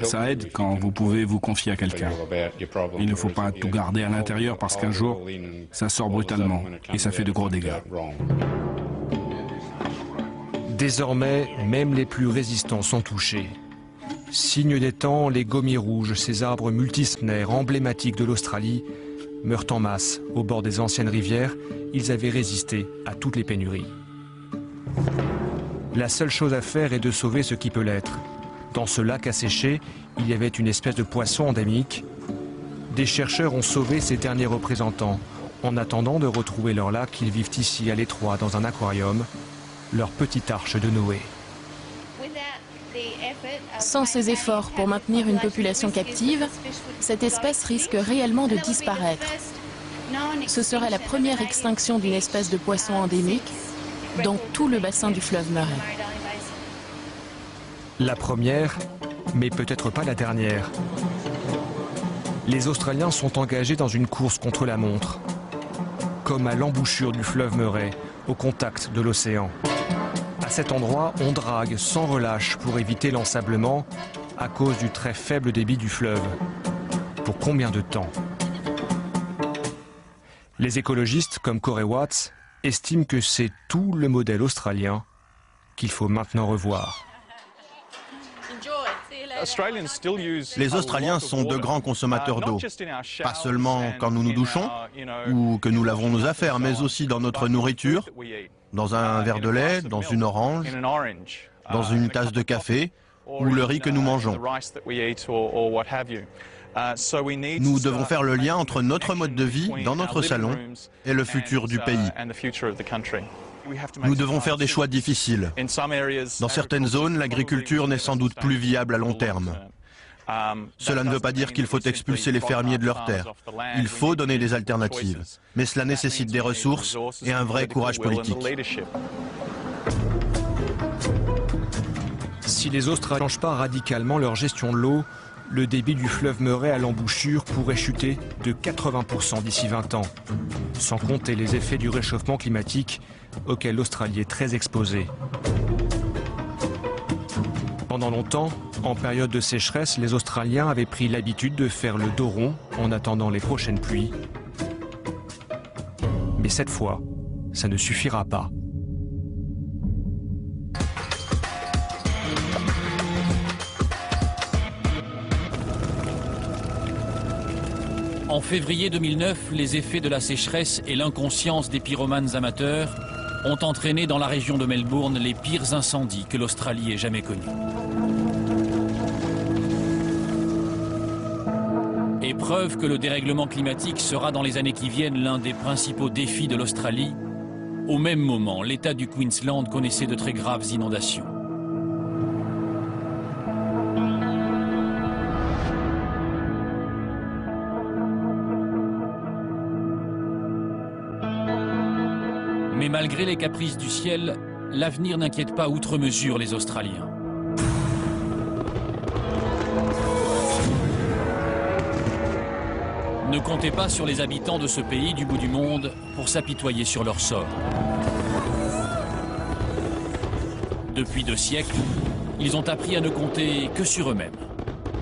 Ça aide quand vous pouvez vous confier à quelqu'un. Il ne faut pas tout garder à l'intérieur parce qu'un jour, ça sort brutalement et ça fait de gros dégâts. Désormais, même les plus résistants sont touchés. Signe des temps, les gommiers rouges, ces arbres multicentenaires emblématiques de l'Australie, meurent en masse au bord des anciennes rivières. Ils avaient résisté à toutes les pénuries. La seule chose à faire est de sauver ce qui peut l'être. Dans ce lac asséché, il y avait une espèce de poisson endémique. Des chercheurs ont sauvé ces derniers représentants. En attendant de retrouver leur lac, ils vivent ici à l'étroit dans un aquarium, leur petite arche de Noé. Sans ces efforts pour maintenir une population captive, cette espèce risque réellement de disparaître. Ce serait la première extinction d'une espèce de poisson endémique dans tout le bassin du fleuve Murray. La première, mais peut-être pas la dernière. Les Australiens sont engagés dans une course contre la montre, comme à l'embouchure du fleuve Murray, au contact de l'océan. À cet endroit, on drague sans relâche pour éviter l'ensablement à cause du très faible débit du fleuve. Pour combien de temps? Les écologistes, comme Corey Watts, estiment que c'est tout le modèle australien qu'il faut maintenant revoir. Les Australiens sont de grands consommateurs d'eau, pas seulement quand nous nous douchons ou que nous lavons nos affaires, mais aussi dans notre nourriture, dans un verre de lait, dans une orange, dans une tasse de café ou le riz que nous mangeons. Nous devons faire le lien entre notre mode de vie dans notre salon et le futur du pays. Nous devons faire des choix difficiles. Dans certaines zones, l'agriculture n'est sans doute plus viable à long terme. Cela ne veut pas dire qu'il faut expulser les fermiers de leurs terres. Il faut donner des alternatives. Mais cela nécessite des ressources et un vrai courage politique. Si les Australiens ne changent pas radicalement leur gestion de l'eau, le débit du fleuve Murray à l'embouchure pourrait chuter de 80% d'ici 20 ans, sans compter les effets du réchauffement climatique auquel l'Australie est très exposée. Pendant longtemps, en période de sécheresse, les Australiens avaient pris l'habitude de faire le dos rond en attendant les prochaines pluies. Mais cette fois, ça ne suffira pas. En février 2009, les effets de la sécheresse et l'inconscience des pyromanes amateurs ont entraîné dans la région de Melbourne les pires incendies que l'Australie ait jamais connus. Et preuve que le dérèglement climatique sera dans les années qui viennent l'un des principaux défis de l'Australie, au même moment, l'État du Queensland connaissait de très graves inondations. Mais malgré les caprices du ciel, l'avenir n'inquiète pas outre mesure les Australiens. Ne comptez pas sur les habitants de ce pays du bout du monde pour s'apitoyer sur leur sort. Depuis 2 siècles, ils ont appris à ne compter que sur eux-mêmes.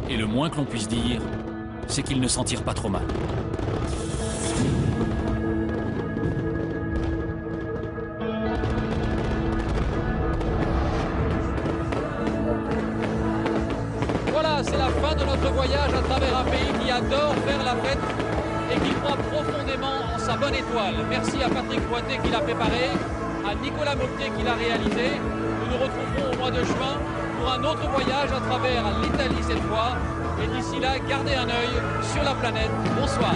Et le moins que l'on puisse dire, c'est qu'ils ne s'en tirent pas trop mal. C'est la fin de notre voyage à travers un pays qui adore faire la fête et qui croit profondément en sa bonne étoile. Merci à Patrick Pointet qui l'a préparé, à Nicolas Moctet qui l'a réalisé. Nous nous retrouverons au mois de juin pour un autre voyage à travers l'Italie cette fois. Et d'ici là, gardez un œil sur la planète. Bonsoir.